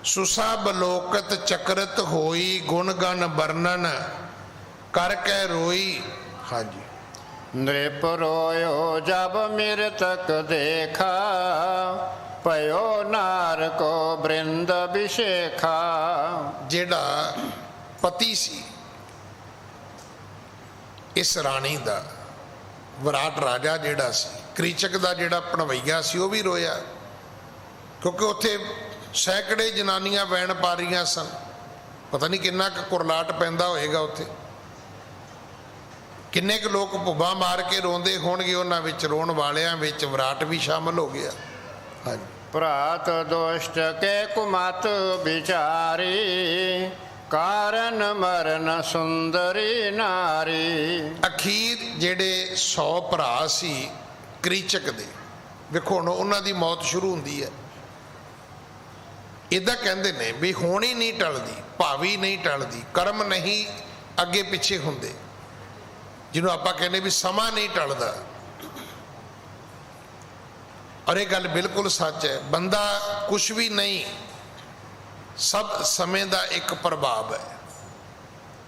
ਸੁਸਾ ਬਲੋਕਤ ਚਕਰਤ ਹੋਈ ਗੁਣ ਗਨ ਬਰਨਨ ਕਰ ਕਹਿ ਰੋਈ। ਹਾਂਜੀ ਨ੍ਰਿਪ ਰੋਇਓ ਜਬ ਮਿਰਤਕ ਦੇਖਾ ਪਇਓ ਨਾਰ ਕੋ ਬ੍ਰਿੰਦ ਅਭਿਸ਼ੇਖਾ। ਜਿਹੜਾ ਪਤੀ ਸੀ ਇਸ ਰਾਣੀ ਦਾ, ਵਿਰਾਟ ਰਾਜਾ ਜਿਹੜਾ ਸੀ, ਕਰੀਚਕ ਦਾ ਜਿਹੜਾ ਭਣਵਈਆ ਸੀ, ਉਹ ਵੀ ਰੋਇਆ ਕਿਉਂਕਿ ਉੱਥੇ ਸੈਂਕੜੇ ਜਨਾਨੀਆਂ ਵੈਣ ਪਾ ਰਹੀਆਂ ਸਨ। ਪਤਾ ਨਹੀਂ ਕਿੰਨਾ ਕੁ ਕੁਰਲਾਟ ਪੈਂਦਾ ਹੋਏਗਾ ਉੱਥੇ, ਕਿੰਨੇ ਕੁ ਲੋਕ ਭੁੱਬਾਂ ਮਾਰ ਕੇ ਰੋਂਦੇ ਹੋਣਗੇ। ਉਹਨਾਂ ਵਿੱਚ ਰੋਣ ਵਾਲਿਆਂ ਵਿੱਚ ਵਿਰਾਟ ਵੀ ਸ਼ਾਮਲ ਹੋ ਗਿਆ। ਹਾਂਜੀ ਭਰਾਤ ਦੁਸ਼ਟ ਕੇ ਕੁਮਤ ਵਿਚਾਰੀ ਕਾਰਨ ਮਰਨ ਸੁੰਦਰੀ ਨਾਰੀ। ਅਖੀਰ ਜਿਹੜੇ 100 ਭਰਾ ਸੀ ਕਰੀਚਕ ਦੇ, ਵੇਖੋ ਹੁਣ ਉਹਨਾਂ ਦੀ ਮੌਤ ਸ਼ੁਰੂ ਹੁੰਦੀ ਹੈ। ਇੱਦਾਂ ਕਹਿੰਦੇ ਨੇ ਵੀ ਹੋਣੀ ਨਹੀਂ ਟਲਦੀ, ਭਾਵੀ ਨਹੀਂ ਟਲਦੀ, ਕਰਮ ਨਹੀਂ ਅੱਗੇ ਪਿੱਛੇ ਹੁੰਦੇ। ਜਿਹਨੂੰ ਆਪਾਂ ਕਹਿੰਦੇ ਵੀ ਸਮਾਂ ਨਹੀਂ ਟਲਦਾ। ਔਰ ਇਹ ਗੱਲ ਬਿਲਕੁਲ ਸੱਚ ਹੈ। ਬੰਦਾ ਕੁਛ ਵੀ ਨਹੀਂ, ਸਭ ਸਮੇਂ ਦਾ ਇੱਕ ਪ੍ਰਭਾਵ ਹੈ,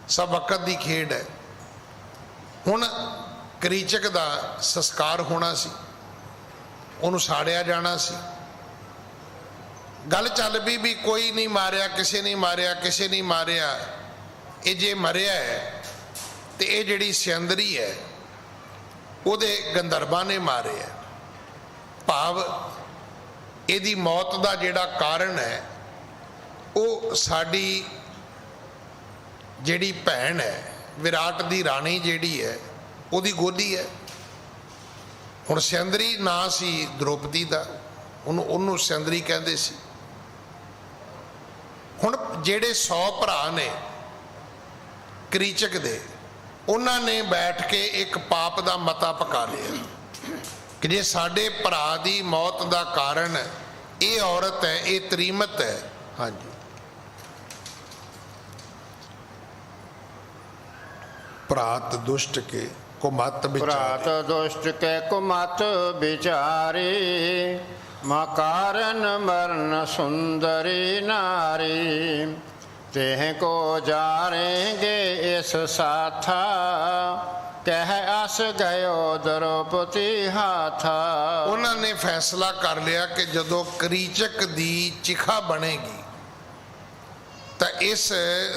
ਸਭ ਵਕਤ ਦੀ ਖੇਡ ਹੈ। ਹੁਣ ਕਰੀਚਕ ਦਾ ਸੰਸਕਾਰ ਹੋਣਾ ਸੀ, ਉਹਨੂੰ ਸਾੜਿਆ ਜਾਣਾ ਸੀ। ਗੱਲ ਚੱਲ ਪਈ ਵੀ ਕੋਈ ਨਹੀਂ ਮਾਰਿਆ, ਕਿਸੇ ਨਹੀਂ ਮਾਰਿਆ, ਕਿਸੇ ਨਹੀਂ ਮਾਰਿਆ। ਇਹ ਜੇ ਮਰਿਆ ਹੈ ਤੇ ਇਹ ਜਿਹੜੀ ਸਿਅੰਦਰੀ ਹੈ ਉਹਦੇ ਗੰਧਰਵਾਂ ਨੇ ਮਾਰਿਆ। ਭਾਵ ਇਹਦੀ ਮੌਤ ਦਾ ਜਿਹੜਾ ਕਾਰਨ ਹੈ ਉਹ ਸਾਡੀ ਜਿਹੜੀ ਭੈਣ ਹੈ, ਵਿਰਾਟ ਦੀ ਰਾਣੀ ਜਿਹੜੀ ਹੈ, ਉਹਦੀ ਗੋਦੀ ਹੈ। ਹੁਣ ਸਿਅੰਦਰੀ ਨਾਂ ਸੀ ਦ੍ਰੋਪਦੀ ਦਾ, ਉਹਨੂੰ ਸਿਅੰਦਰੀ ਕਹਿੰਦੇ ਸੀ। ਹੁਣ ਜਿਹੜੇ 100 ਭਰਾ ਨੇ ਕਰੀਚਕ ਦੇ, ਉਹਨਾਂ ਨੇ ਬੈਠ ਕੇ ਇੱਕ ਪਾਪ ਦਾ ਮਤਾ ਪਕਾ ਲਿਆ ਕਿ ਜੇ ਸਾਡੇ ਭਰਾ ਦੀ ਮੌਤ ਦਾ ਕਾਰਨ ਇਹ ਔਰਤ ਹੈ, ਇਹ ਤਰੀਮਤ ਹੈ। ਹਾਂਜੀ, ਭਰਾਤ ਦੁਸ਼ਟ ਕੇ ਕੁਮਤ ਵਿਚਾਰੇ, ਭਰਾਤ ਦੁਸ਼ਟ ਕੇ ਕੁਮਤ ਵਿਚਾਰੀ, ਮਾਂ ਕਾਰਨ ਮਰਨ ਸੁੰਦਰੀ ਨਾਰੀ, तेह को जारेंगे इस साथा, कह अस गयो द्रौपदी हाथा। उन्होंने फैसला कर लिया कि जदों करीचक दी चिखा बनेगी तो इस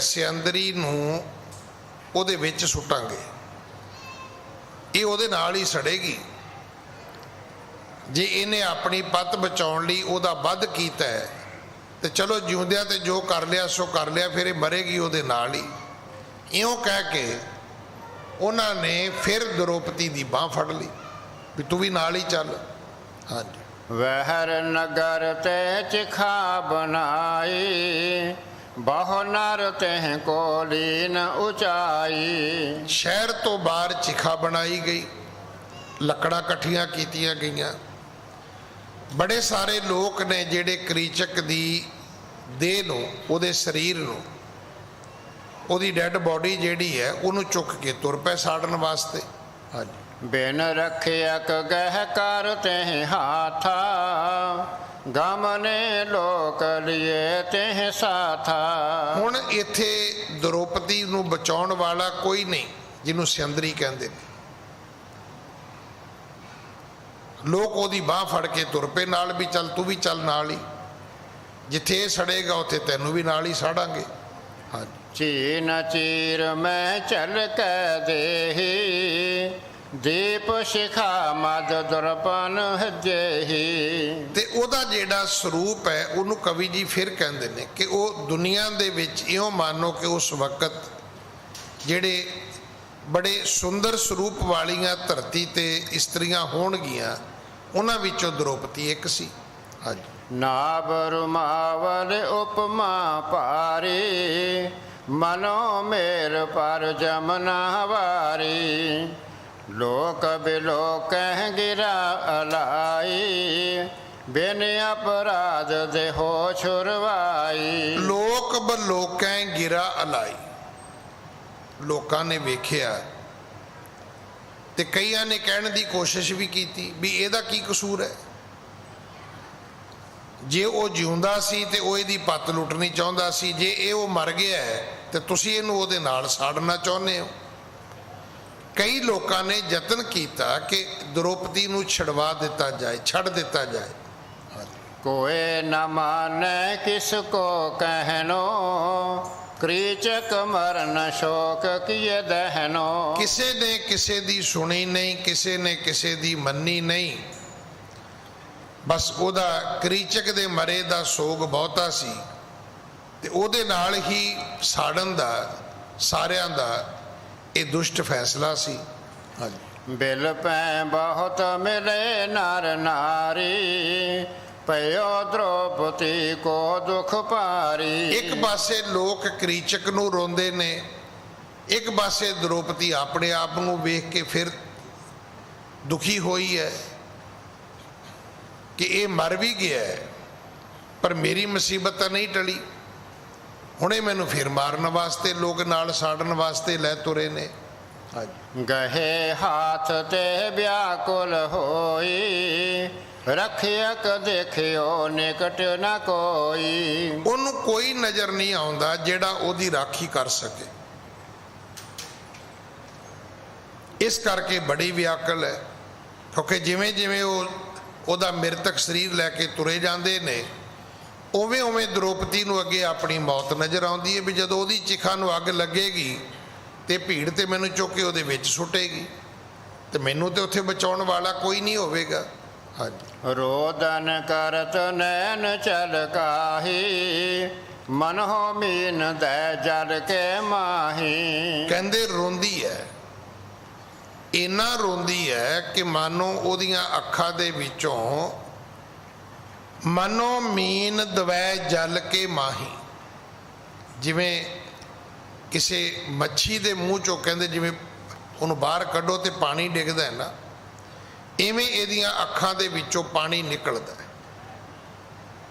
सियंदरी नूं उहदे विच सुटांगे, ये उहदे नाल ही सड़ेगी। जे इन्हें अपनी पत बचाउण लई उहदा वध कीता है तो चलो जिउंदिया तो जो कर लिया सो कर लिया, फिर मरेगी उहदे नाल ही। इउं कह के उन्होंने फिर द्रौपदी दी बांह फड़ ली भी तू भी नाल ही चल। हाँ जी, वहर नगर ते चिखा बनाई, बहु नर तेह को लीन ऊंचाई। शहर तो बाहर चिखा बनाई गई, लकड़ा कट्ठियां कीतियां गईयां। बड़े सारे लोग ने जेड़े करीचक दी देह नूं, उहदे शरीर नूं, उहदी डैड बॉडी जेड़ी है उहनूं चुक के तुर पे साड़न वास्ते। हाँ जी, बिन रखियक गह कर तेह हाथा, गमने लोक लिए तेह साथा। हुण इत्थे द्रौपदी नूं बचाउण वाला कोई नहीं, जिन्हों सियंदरी कहंदे ने। लोग ओदी बांह फड़ के तुर पे नाल भी चल, तू भी चल नाल ही, जिथे सड़ेगा उथे तैनू भी नाल ही साड़ांगे। हाँ जी, चीन चीर में चल के देही, दीप शिखा मद दर्पण हजेही। ते ओदा जेड़ा स्वरूप है उन्हों कवि जी फिर कहते हैं कि वो दुनिया दे विच इउं मानो कि उस वक्त जेड़े बड़े सुंदर स्वरूप वालियां धरती ते इस्त्रियां होणगियां, उन्हां विचों द्रौपदी एक सी। हाँ जी, नाब रुमावल उपमा पारी, मनो मेर पर जमना वारी। लोक बिलोक गिरा अलाई, बिन अपराध देहो छुरवाई। लोक बलोकें गिरा अलाई, लोकां ने वेखिया ते कईयां ने कहने की कोशिश भी की भी ਇਹਦਾ ਕੀ कसूर है। जे वो जिउंदा सी ते वो ਇਹਦੀ पत लुटनी चाहुंदा सी, जे ਇਹ ਉਹ मर गया है तो तुसीं ਇਹਨੂੰ ਉਹਦੇ ਨਾਲ ਸਾੜਨਾ चाहुंदे हो। कई लोगों ने यतन किया कि द्रौपदी नूं छड़वा दिता जाए, छड़ दिता जाए। कोई न माने किसको कहनो, करीचक मरन शोक किए दहनो। किसे ने किसे दी सुनी नहीं, किसे ने किसे दी मन्नी नहीं, बस ओदा करीचक दे मरे दा सोग बहुता सी ते ओदे नाल ही साड़न दा सारियां दा ये दुष्ट फैसला सी। हाँ जी, बिल पै बहुत मिले नर नारी, पयो द्रौपदी को दुख पारी। एक पासे लोग करीचक नूं रोंदे ने, एक पासे द्रौपदी अपने आप नूं वेख के फिर दुखी होई है कि ये मर भी गया है पर मेरी मुसीबत तो नहीं टली, हुणे मैनू फिर मारन वास्ते लोग नाल साड़न वास्ते लै तुरे ने। ਹਾਂਜੀ। ਗਹੇ ਹਾਥ ਤੇ ਵਿਆਕੁਲ ਹੋਈ, ਰਖਿਅਕ ਦੇਖਿਓ ਨਿਕਟ ਨਾ ਕੋਈ। ਉਹਨੂੰ ਕੋਈ ਨਜ਼ਰ ਨਹੀਂ ਆਉਂਦਾ ਜਿਹੜਾ ਉਹਦੀ ਰਾਖੀ ਕਰ ਸਕੇ। ਇਸ ਕਰਕੇ ਬੜੀ ਵਿਆਕਲ ਹੈ, ਕਿਉਂਕਿ ਜਿਵੇਂ ਜਿਵੇਂ ਉਹਦਾ ਮਿਰਤਕ ਸਰੀਰ ਲੈ ਕੇ ਤੁਰੇ ਜਾਂਦੇ ਨੇ, ਉਵੇਂ ਉਵੇਂ ਦ੍ਰੋਪਦੀ ਨੂੰ ਅੱਗੇ ਆਪਣੀ ਮੌਤ ਨਜ਼ਰ ਆਉਂਦੀ ਹੈ ਵੀ ਜਦੋਂ ਉਹਦੀ ਚਿਖਾ ਨੂੰ ਅੱਗ ਲੱਗੇਗੀ ਤੇ ਭੀੜ ਤੇ ਮੈਨੂੰ ਚੁੱਕ ਕੇ ਉਹਦੇ ਵਿੱਚ ਸੁੱਟੇਗੀ ਤੇ ਮੈਨੂੰ ਤੇ ਉੱਥੇ ਬਚਾਉਣ ਵਾਲਾ ਕੋਈ ਨਹੀਂ ਹੋਵੇਗਾ। ਹਾਂਜੀ। ਰੋਦਨ ਕਰਤ ਨੈਣ ਚਲਕਾਹੀ, ਮਨਹੁ ਮੀਨ ਦੈ ਜਲ ਕੇ ਮਾਹੀ। ਕਹਿੰਦੇ ਰੋਂਦੀ ਹੈ, ਇੰਨਾ ਰੋਂਦੀ ਹੈ ਕਿ ਮਾਨੋ ਉਹਦੀਆਂ ਅੱਖਾਂ ਦੇ ਵਿੱਚੋਂ ਮਨੋ ਮੀਨ ਦਵੈ ਜਲ ਕੇ ਮਾਹੀ, ਜਿਵੇਂ ਕਿਸੇ ਮੱਛੀ ਦੇ ਮੂੰਹ ਚੋਂ ਕਹਿੰਦੇ ਜਿਵੇਂ ਉਹਨੂੰ ਬਾਹਰ ਕੱਢੋ ਤੇ ਪਾਣੀ ਡਿੱਗਦਾ ਹੈ ਨਾ, ਇਵੇਂ ਇਹਦੀਆਂ ਅੱਖਾਂ ਦੇ ਵਿੱਚੋਂ ਪਾਣੀ ਨਿਕਲਦਾ ਹੈ।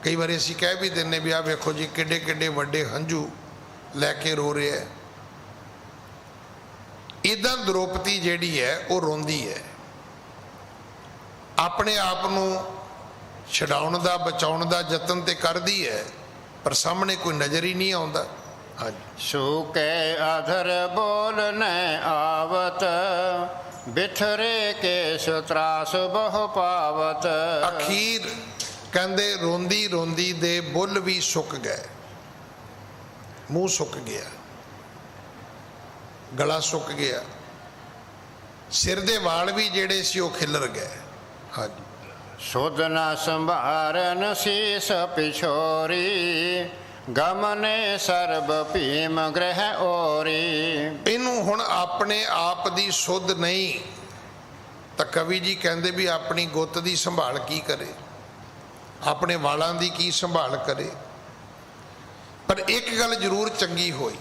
ਕਈ ਵਾਰੀ ਅਸੀਂ ਕਹਿ ਵੀ ਦਿੰਦੇ ਵੀ ਆਹ ਵੇਖੋ ਜੀ ਕਿੱਡੇ ਕਿੱਡੇ ਵੱਡੇ ਹੰਝੂ ਲੈ ਕੇ ਰੋ ਰਿਹਾ ਹੈ। ਇੱਦਾਂ ਦ੍ਰੋਪਦੀ ਜਿਹੜੀ ਹੈ ਉਹ ਰੋਂਦੀ ਹੈ, ਆਪਣੇ ਆਪ ਨੂੰ ਛਡਾਉਣ ਦਾ ਬਚਾਉਣ ਦਾ ਯਤਨ ਤੇ ਕਰਦੀ ਹੈ, ਪਰ ਸਾਹਮਣੇ ਕੋਈ ਨਜ਼ਰ ਹੀ ਨਹੀਂ ਆਉਂਦਾ। ਹਾਂਜੀ। ਸੂਕੇ ਅਧਰ ਬੋਲ ਨ ਆਵਤ, ਬਿਥਰੇ ਕੇ ਸੁਤਰਾਸ ਬਹੁ ਪਾਵਤ। ਅਖੀਰ ਕਹਿੰਦੇ ਰੋਂਦੀ ਰੋਂਦੀ ਦੇ ਬੁੱਲ ਵੀ ਸੁੱਕ ਗਏ, ਮੂੰਹ ਸੁੱਕ ਗਿਆ, ਗਲਾ ਸੁੱਕ ਗਿਆ, ਸਿਰ ਦੇ ਵਾਲ ਵੀ ਜਿਹੜੇ ਸੀ ਉਹ ਖਿਲਰ ਗਏ। ਹਾਂਜੀ। ਸੁਧ ਨ ਸੰਭਾਰਨ ਸੀਸ ਪਿਛੋਰੀ, ਗਮਨੇ ਸਰਬ ਭੀਮ ਗ੍ਰਹਿ ਓਰੀ। ਇਹਨੂੰ ਹੁਣ ਆਪਣੇ ਆਪ ਦੀ ਸੁੱਧ ਨਹੀਂ ਤਾਂ ਕਵੀ ਜੀ ਕਹਿੰਦੇ ਵੀ ਆਪਣੀ ਗੁੱਤ ਦੀ ਸੰਭਾਲ ਕੀ ਕਰੇ, ਆਪਣੇ ਵਾਲਾਂ ਦੀ ਕੀ ਸੰਭਾਲ ਕਰੇ। ਪਰ ਇੱਕ ਗੱਲ ਜ਼ਰੂਰ ਚੰਗੀ ਹੋਈ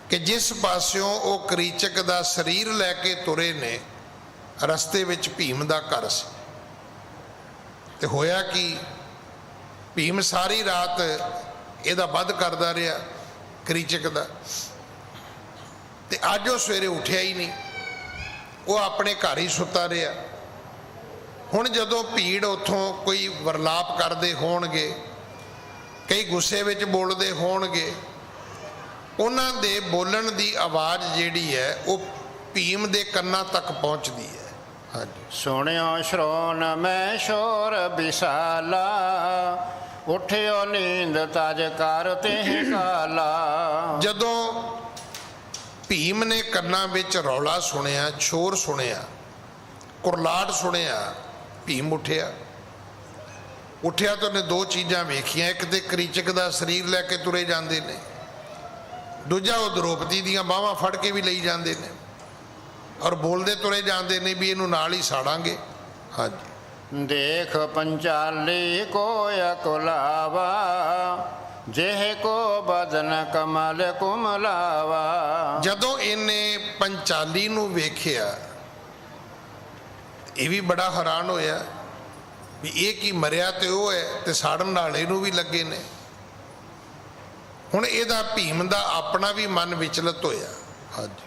ਕਿ ਜਿਸ ਪਾਸਿਓਂ ਉਹ ਕਰੀਚਕ ਦਾ ਸਰੀਰ ਲੈ ਕੇ ਤੁਰੇ ਨੇ, ਰਸਤੇ ਵਿੱਚ ਭੀਮ ਦਾ ਘਰ ਸੀ। ਤੇ ਹੋਇਆ ਕਿ ਭੀਮ ਸਾਰੀ ਰਾਤ ਇਹਦਾ ਵੱਧ ਕਰਦਾ ਰਿਹਾ ਕਰੀਚਕ ਦਾ, ਤੇ ਅੱਜ ਉਹ ਸਵੇਰੇ ਉੱਠਿਆ ਹੀ ਨਹੀਂ, ਉਹ ਆਪਣੇ ਘਰ ਹੀ ਸੁੱਤਾ ਰਿਹਾ। ਹੁਣ ਜਦੋਂ ਭੀੜ ਉੱਥੋਂ ਕੋਈ ਵਰਲਾਪ ਕਰਦੇ ਹੋਣਗੇ, ਕਈ ਗੁੱਸੇ ਵਿੱਚ ਬੋਲਦੇ ਹੋਣਗੇ, ਉਹਨਾਂ ਦੇ ਬੋਲਣ ਦੀ ਆਵਾਜ਼ ਜਿਹੜੀ ਹੈ ਉਹ ਭੀਮ ਦੇ ਕੰਨਾਂ ਤੱਕ ਪਹੁੰਚਦੀ ਹੈ। ਹਾਂਜੀ। ਸੁਣਿਓ ਸ਼੍ਰੋਣ ਮੈਂ ਸ਼ੋਰ ਵਿਸ਼ਾਲਾ, ਉਠਿਓ ਨੀਂਦ ਤਜ ਕਰ ਤੇ ਕਾਲਾ। ਜਦੋਂ ਭੀਮ ਨੇ ਕੰਨਾਂ ਵਿੱਚ ਰੌਲਾ ਸੁਣਿਆ, ਸ਼ੋਰ ਸੁਣਿਆ, ਕੁਰਲਾਟ ਸੁਣਿਆ, ਭੀਮ ਉੱਠਿਆ ਤਾਂ ਉਹਨੇ ਦੋ ਚੀਜ਼ਾਂ ਵੇਖੀਆਂ। ਇੱਕ ਤੇ ਕਰੀਚਕ ਦਾ ਸਰੀਰ ਲੈ ਕੇ ਤੁਰੇ ਜਾਂਦੇ ਨੇ, ਦੂਜਾ ਉਹ ਦ੍ਰੋਪਦੀ ਦੀਆਂ ਬਾਹਾਂ ਫੜ ਕੇ ਵੀ ਲਈ ਜਾਂਦੇ ਨੇ, ਔਰ ਬੋਲਦੇ ਤੁਰੇ ਜਾਂਦੇ ਨੇ ਵੀ ਇਹਨੂੰ ਨਾਲ ਹੀ ਸਾੜਾਂਗੇ। ਹਾਂਜੀ। ਦੇਖ ਪੰਚਾਲੀ ਕੋ ਅਕੁਲਾਵਾ, ਜਿਹ ਕੋ ਬਦਨ ਕਮਲ ਕੁਮਲਾਵਾ। ਜਦੋਂ ਇਹਨੇ ਪੰਚਾਲੀ ਨੂੰ ਵੇਖਿਆ, ਇਹ ਵੀ ਬੜਾ ਹੈਰਾਨ ਹੋਇਆ ਵੀ ਇਹ ਕੀ ਮਰਿਆ ਤੇ ਉਹ ਹੈ ਤੇ ਸਾੜਨ ਨਾਲ ਇਹਨੂੰ ਵੀ ਲੱਗੇ ਨੇ। ਹੁਣ ਇਹਦਾ ਭੀਮ ਦਾ ਆਪਣਾ ਵੀ ਮਨ ਵਿਚਲਤ ਹੋਇਆ। ਹਾਂਜੀ।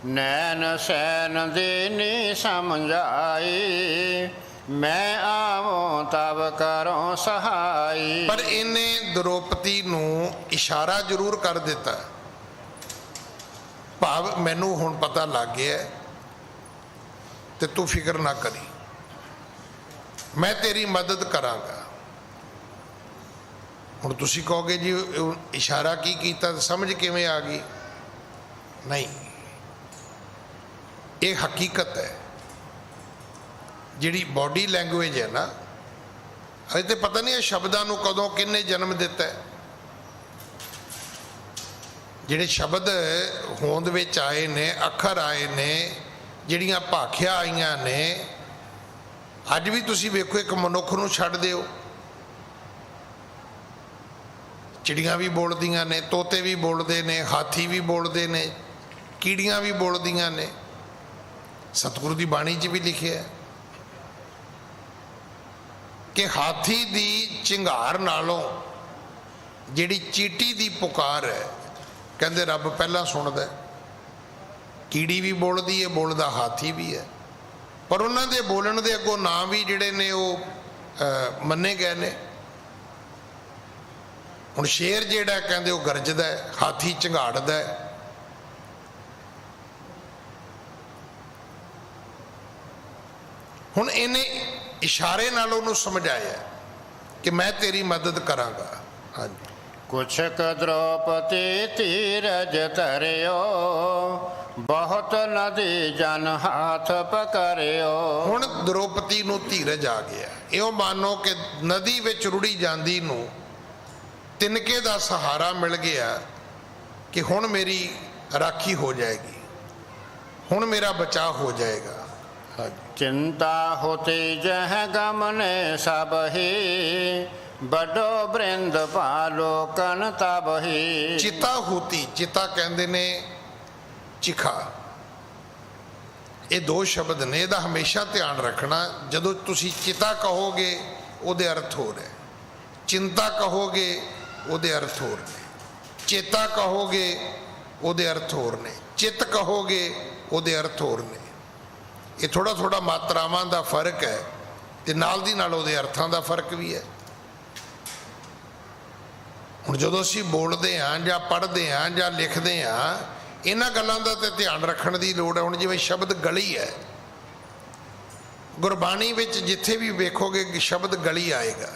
ਨੈਣ ਸੈਨ ਦੇਨੀ ਸਮਝਾਈ, ਮੈਂ ਆਵੋ ਤਬ ਕਰੋ ਸਹਾਈ। ਪਰ ਇਹਨੇ ਦ੍ਰੋਪਦੀ ਨੂੰ ਇਸ਼ਾਰਾ ਜ਼ਰੂਰ ਕਰ ਦਿੱਤਾ, ਭਾਵ ਮੈਨੂੰ ਹੁਣ ਪਤਾ ਲੱਗ ਗਿਆ ਤੇ ਤੂੰ ਫਿਕਰ ਨਾ ਕਰੀ, ਮੈਂ ਤੇਰੀ ਮਦਦ ਕਰਾਂਗਾ। ਹੁਣ ਤੁਸੀਂ ਕਹੋਗੇ ਜੀ ਇਸ਼ਾਰਾ ਕੀ ਕੀਤਾ, ਸਮਝ ਕਿਵੇਂ ਆ ਗਈ? ਨਹੀਂ, ਇਹ ਹਕੀਕਤ ਹੈ। ਜਿਹੜੀ ਬਾਡੀ ਲੈਂਗੁਏਜ ਹੈ ਨਾ, ਅਜੇ ਤੇ ਪਤਾ ਨਹੀਂ ਇਹ ਸ਼ਬਦਾਂ ਨੂੰ ਕਦੋਂ ਕਿਹਨੇ ਜਨਮ ਦਿੱਤਾ ਹੈ। ਜਿਹੜੇ ਸ਼ਬਦ ਹੋਂਦ ਵਿੱਚ ਆਏ ਨੇ, ਅੱਖਰ ਆਏ ਨੇ, ਜਿਹੜੀਆਂ ਭਾਖਿਆ ਆਈਆਂ ਨੇ, ਅੱਜ ਵੀ ਤੁਸੀਂ ਵੇਖੋ ਇੱਕ ਮਨੁੱਖ ਨੂੰ ਛੱਡ ਦਿਓ, ਚਿੜੀਆਂ ਵੀ ਬੋਲਦੀਆਂ ਨੇ, ਤੋਤੇ ਵੀ ਬੋਲਦੇ ਨੇ, ਹਾਥੀ ਵੀ ਬੋਲਦੇ ਨੇ, ਕੀੜੀਆਂ ਵੀ ਬੋਲਦੀਆਂ ਨੇ। ਸਤਿਗੁਰੂ ਦੀ ਬਾਣੀ 'ਚ ਵੀ ਲਿਖਿਆ ਕਿ ਹਾਥੀ ਦੀ ਚਿੰਗਾਰ ਨਾਲੋਂ ਜਿਹੜੀ ਚੀਟੀ ਦੀ ਪੁਕਾਰ ਹੈ, ਕਹਿੰਦੇ ਰੱਬ ਪਹਿਲਾਂ ਸੁਣਦਾ। ਕੀੜੀ ਵੀ ਬੋਲਦੀ ਹੈ, ਬੋਲਦਾ ਹਾਥੀ ਵੀ ਹੈ, ਪਰ ਉਹਨਾਂ ਦੇ ਬੋਲਣ ਦੇ ਅੱਗੋਂ ਨਾਂ ਵੀ ਜਿਹੜੇ ਨੇ ਉਹ ਮੰਨੇ ਗਏ ਨੇ। ਹੁਣ ਸ਼ੇਰ ਜਿਹੜਾ ਕਹਿੰਦੇ ਉਹ ਗਰਜਦਾ ਹੈ, ਹਾਥੀ ਝੰਗਾੜਦਾ ਹੈ। ਹੁਣ ਇਹਨੇ ਇਸ਼ਾਰੇ ਨਾਲ ਉਹਨੂੰ ਸਮਝਾਇਆ ਕਿ ਮੈਂ ਤੇਰੀ ਮਦਦ ਕਰਾਂਗਾ। ਹਾਂਜੀ। ਕੁਛ ਕ ਦ੍ਰੋਪਦੀ ਧੀਰਜ ਧਰਿਓ, ਬਹੁਤ ਨਦੀ ਜਨ ਹਾਥ ਪਕਰਿਓ। ਹੁਣ ਦ੍ਰੋਪਦੀ ਨੂੰ ਧੀਰਜ ਆ ਗਿਆ। ਇਉਂ ਮਾਨੋ ਕਿ ਨਦੀ ਵਿੱਚ ਰੁੜੀ ਜਾਂਦੀ ਨੂੰ ਤਿਨਕੇ ਦਾ ਸਹਾਰਾ ਮਿਲ ਗਿਆ ਕਿ ਹੁਣ ਮੇਰੀ ਰਾਖੀ ਹੋ ਜਾਏਗੀ, ਹੁਣ ਮੇਰਾ ਬਚਾਅ ਹੋ ਜਾਏਗਾ। ਹਾਂਜੀ। ਚਿੰਤਾ ਹੋਤੀ ਜਹ ਗਮਨੇ ਸਭ ਹੀ, ਬੜੋ ਬ੍ਰਿੰਦ ਪਾਲੋਕਨ ਤਬ ਹੀ। ਚਿਤਾ ਹੋਤੀ, ਚਿਤਾ ਕਹਿੰਦੇ ਨੇ ਚਿਖਾ। ਇਹ ਦੋ ਸ਼ਬਦ ਨੇ, ਇਹਦਾ ਹਮੇਸ਼ਾ ਧਿਆਨ ਰੱਖਣਾ। ਜਦੋਂ ਤੁਸੀਂ ਚਿਤਾ ਕਹੋਗੇ ਉਹਦੇ ਅਰਥ ਹੋਰ ਹੈ, ਚਿੰਤਾ ਕਹੋਗੇ ਉਹਦੇ ਅਰਥ ਹੋਰ ਨੇ, ਚੇਤਾ ਕਹੋਗੇ ਉਹਦੇ ਅਰਥ ਹੋਰ ਨੇ, ਚਿੱਤ ਕਹੋਗੇ ਉਹਦੇ ਅਰਥ ਹੋਰ ਨੇ। ਇਹ ਥੋੜਾ ਥੋੜਾ ਮਾਤਰਾਵਾਂ ਦਾ ਫਰਕ ਹੈ ਤੇ ਨਾਲ ਦੀ ਨਾਲ ਉਹਦੇ ਅਰਥਾਂ ਦਾ ਫਰਕ ਵੀ ਹੈ। ਹੁਣ ਜਦੋਂ ਅਸੀਂ ਬੋਲਦੇ ਹਾਂ ਜਾਂ ਪੜ੍ਹਦੇ ਹਾਂ ਜਾਂ ਲਿਖਦੇ ਹਾਂ, ਇਹਨਾਂ ਗੱਲਾਂ ਦਾ ਤੇ ਧਿਆਨ ਰੱਖਣ ਦੀ ਲੋੜ ਹੈ। ਹੁਣ ਜਿਵੇਂ ਸ਼ਬਦ ਗਲੀ ਹੈ, ਗੁਰਬਾਣੀ ਵਿੱਚ ਜਿੱਥੇ ਵੀ ਵੇਖੋਗੇ ਕਿ ਸ਼ਬਦ ਗਲੀ ਆਏਗਾ,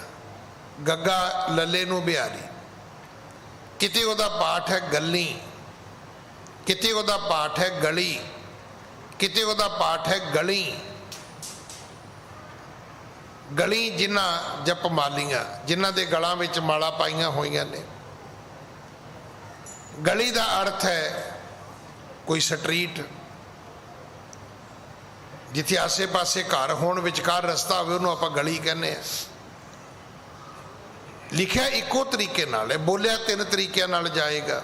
ਗੱਗਾ ਲੱਲੇ ਨੂੰ ਬਿਹਾਰੀ, ਕਿਤੇ ਉਹਦਾ ਪਾਠ ਹੈ ਗੱਲੀ, ਕਿਤੇ ਉਹਦਾ ਪਾਠ ਹੈ ਗਲੀ, ਕਿਤੇ ਉਹਦਾ ਪਾਠ ਹੈ ਗਲੀ। ਗਲੀ ਜਿਨ੍ਹਾਂ ਜਪ ਮਾਲੀਆਂ, ਜਿਨ੍ਹਾਂ ਦੇ ਗਲਾਂ ਵਿੱਚ ਮਾਲਾ ਪਾਈਆਂ ਹੋਈਆਂ ਨੇ। ਗਲੀ ਦਾ ਅਰਥ ਹੈ ਕੋਈ ਸਟਰੀਟ, ਜਿੱਥੇ ਆਸੇ ਪਾਸੇ ਘਰ ਹੋਣ, ਵਿਚਕਾਰ ਰਸਤਾ ਹੋਵੇ, ਉਹਨੂੰ ਆਪਾਂ ਗਲੀ ਕਹਿੰਦੇ ਆ। ਲਿਖਿਆ ਇੱਕੋ ਤਰੀਕੇ ਨਾਲ ਹੈ, ਬੋਲਿਆ ਤਿੰਨ ਤਰੀਕਿਆਂ ਨਾਲ ਜਾਏਗਾ।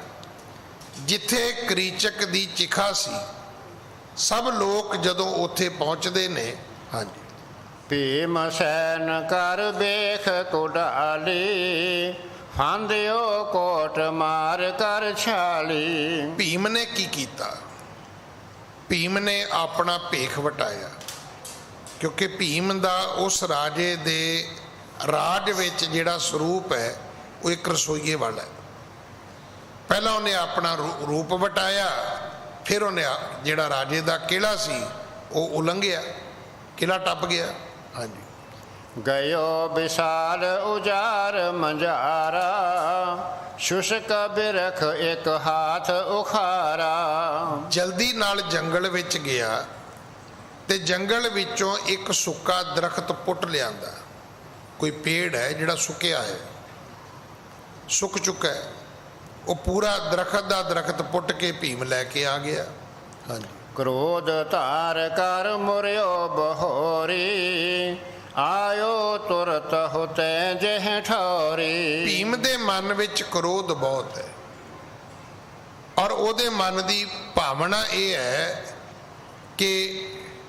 ਜਿੱਥੇ ਕਰੀਚਕ ਦੀ ਚਿਖਾ ਸੀ, ਸਭ ਲੋਕ ਜਦੋਂ ਉੱਥੇ ਪਹੁੰਚਦੇ ਨੇ। ਹਾਂਜੀ। ਭੀਮ ਸੈਨ ਕਰ ਵੇਖ ਕੁਡਾਲੀ, ਫਾਂਦਿਓ ਕੋਟ ਮਾਰ ਕਰ ਛਾਲੀ। ਭੀਮ ਨੇ ਕੀ ਕੀਤਾ? ਭੀਮ ਨੇ ਆਪਣਾ ਭੇਖ ਵਟਾਇਆ, ਕਿਉਂਕਿ ਭੀਮ ਦਾ ਉਸ ਰਾਜੇ ਦੇ ਰਾਜ ਵਿੱਚ ਜਿਹੜਾ ਸਰੂਪ ਹੈ ਉਹ ਇੱਕ ਰਸੋਈਏ ਵਾਲਾ ਹੈ। ਪਹਿਲਾਂ ਉਹਨੇ ਆਪਣਾ ਰੂਪ ਵਟਾਇਆ, ਫਿਰ ਉਹਨੇ ਜਿਹੜਾ ਰਾਜੇ ਦਾ ਕਿਲਾ ਸੀ ਉਹ ਉਲੰਘਿਆ, ਕਿਲਾ ਟੱਪ ਗਿਆ। ਹਾਂਜੀ। ਗਇਓ ਵਿਸ਼ਾਲ ਉਜਾਰ ਮੰਝਾਰਾ, ਸ਼ੁਸ਼ਕ ਬਿਰਖ ਇੱਕ ਹਾਥ ਉਖਾਰਾ। ਜਲਦੀ ਨਾਲ ਜੰਗਲ ਵਿੱਚ ਗਿਆ ਤੇ ਜੰਗਲ ਵਿੱਚੋਂ ਇੱਕ ਸੁੱਕਾ ਦਰਖਤ ਪੁੱਟ ਲਿਆਂਦਾ। ਕੋਈ ਪੇੜ ਹੈ ਜਿਹੜਾ ਸੁੱਕਿਆ ਹੈ, ਸੁੱਕ ਚੁੱਕਾ ਹੈ, ਉਹ ਪੂਰਾ ਦਰਖਤ ਦਾ ਦਰਖਤ ਪੁੱਟ ਕੇ ਭੀਮ ਲੈ ਕੇ ਆ ਗਿਆ। ਹਾਂਜੀ। ਕ੍ਰੋਧ ਧਾਰ ਕਰ ਮੁਰਿਓ ਬਹੋਰੀ, ਆਇਓ ਤੁਰਤ ਹੁਤੇ ਜਿਹ ਠੌਰੀ। ਭੀਮ ਦੇ ਮਨ ਵਿੱਚ ਕ੍ਰੋਧ ਬਹੁਤ ਹੈ, ਔਰ ਉਹਦੇ ਮਨ ਦੀ ਭਾਵਨਾ ਇਹ ਹੈ ਕਿ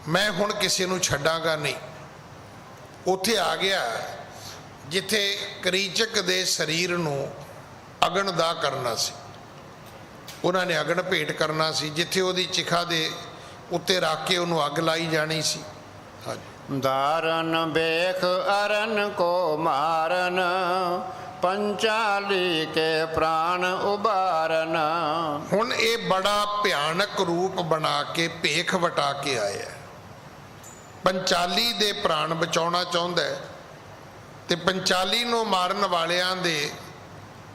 ਮੈਂ ਹੁਣ ਕਿਸੇ ਨੂੰ ਛੱਡਾਂਗਾ ਨਹੀਂ। ਉੱਥੇ ਆ ਗਿਆ ਜਿੱਥੇ ਕਰੀਚਕ ਦੇ ਸਰੀਰ ਨੂੰ ਅਗਨ ਦਾ ਕਰਨਾ ਸੀ, ਉਹਨਾਂ ਨੇ ਅਗਨ ਭੇਟ ਕਰਨਾ ਸੀ, ਜਿੱਥੇ ਉਹਦੀ ਚਿਖਾ ਦੇ ਉੱਤੇ ਰੱਖ ਕੇ ਉਹਨੂੰ ਅੱਗ ਲਾਈ ਜਾਣੀ ਸੀ। ਹਾਂਜੀ। ਦਾਰਨ ਵੇਖ ਅਰਨ ਕੋ ਮਾਰਨ, ਪੰਚਾਲੀ ਕੇ ਪ੍ਰਾਣ ਉਬਾਰਨ। ਹੁਣ ਇਹ ਬੜਾ ਭਿਆਨਕ ਰੂਪ ਬਣਾ ਕੇ ਭੇਖ ਵਟਾ ਕੇ ਆਇਆ। ਪੰਚਾਲੀ ਦੇ ਪ੍ਰਾਣ ਬਚਾਉਣਾ ਚਾਹੁੰਦਾ ਹੈ ਤੇ ਪੰਚਾਲੀ ਨੂੰ ਮਾਰਨ ਵਾਲਿਆਂ ਦੇ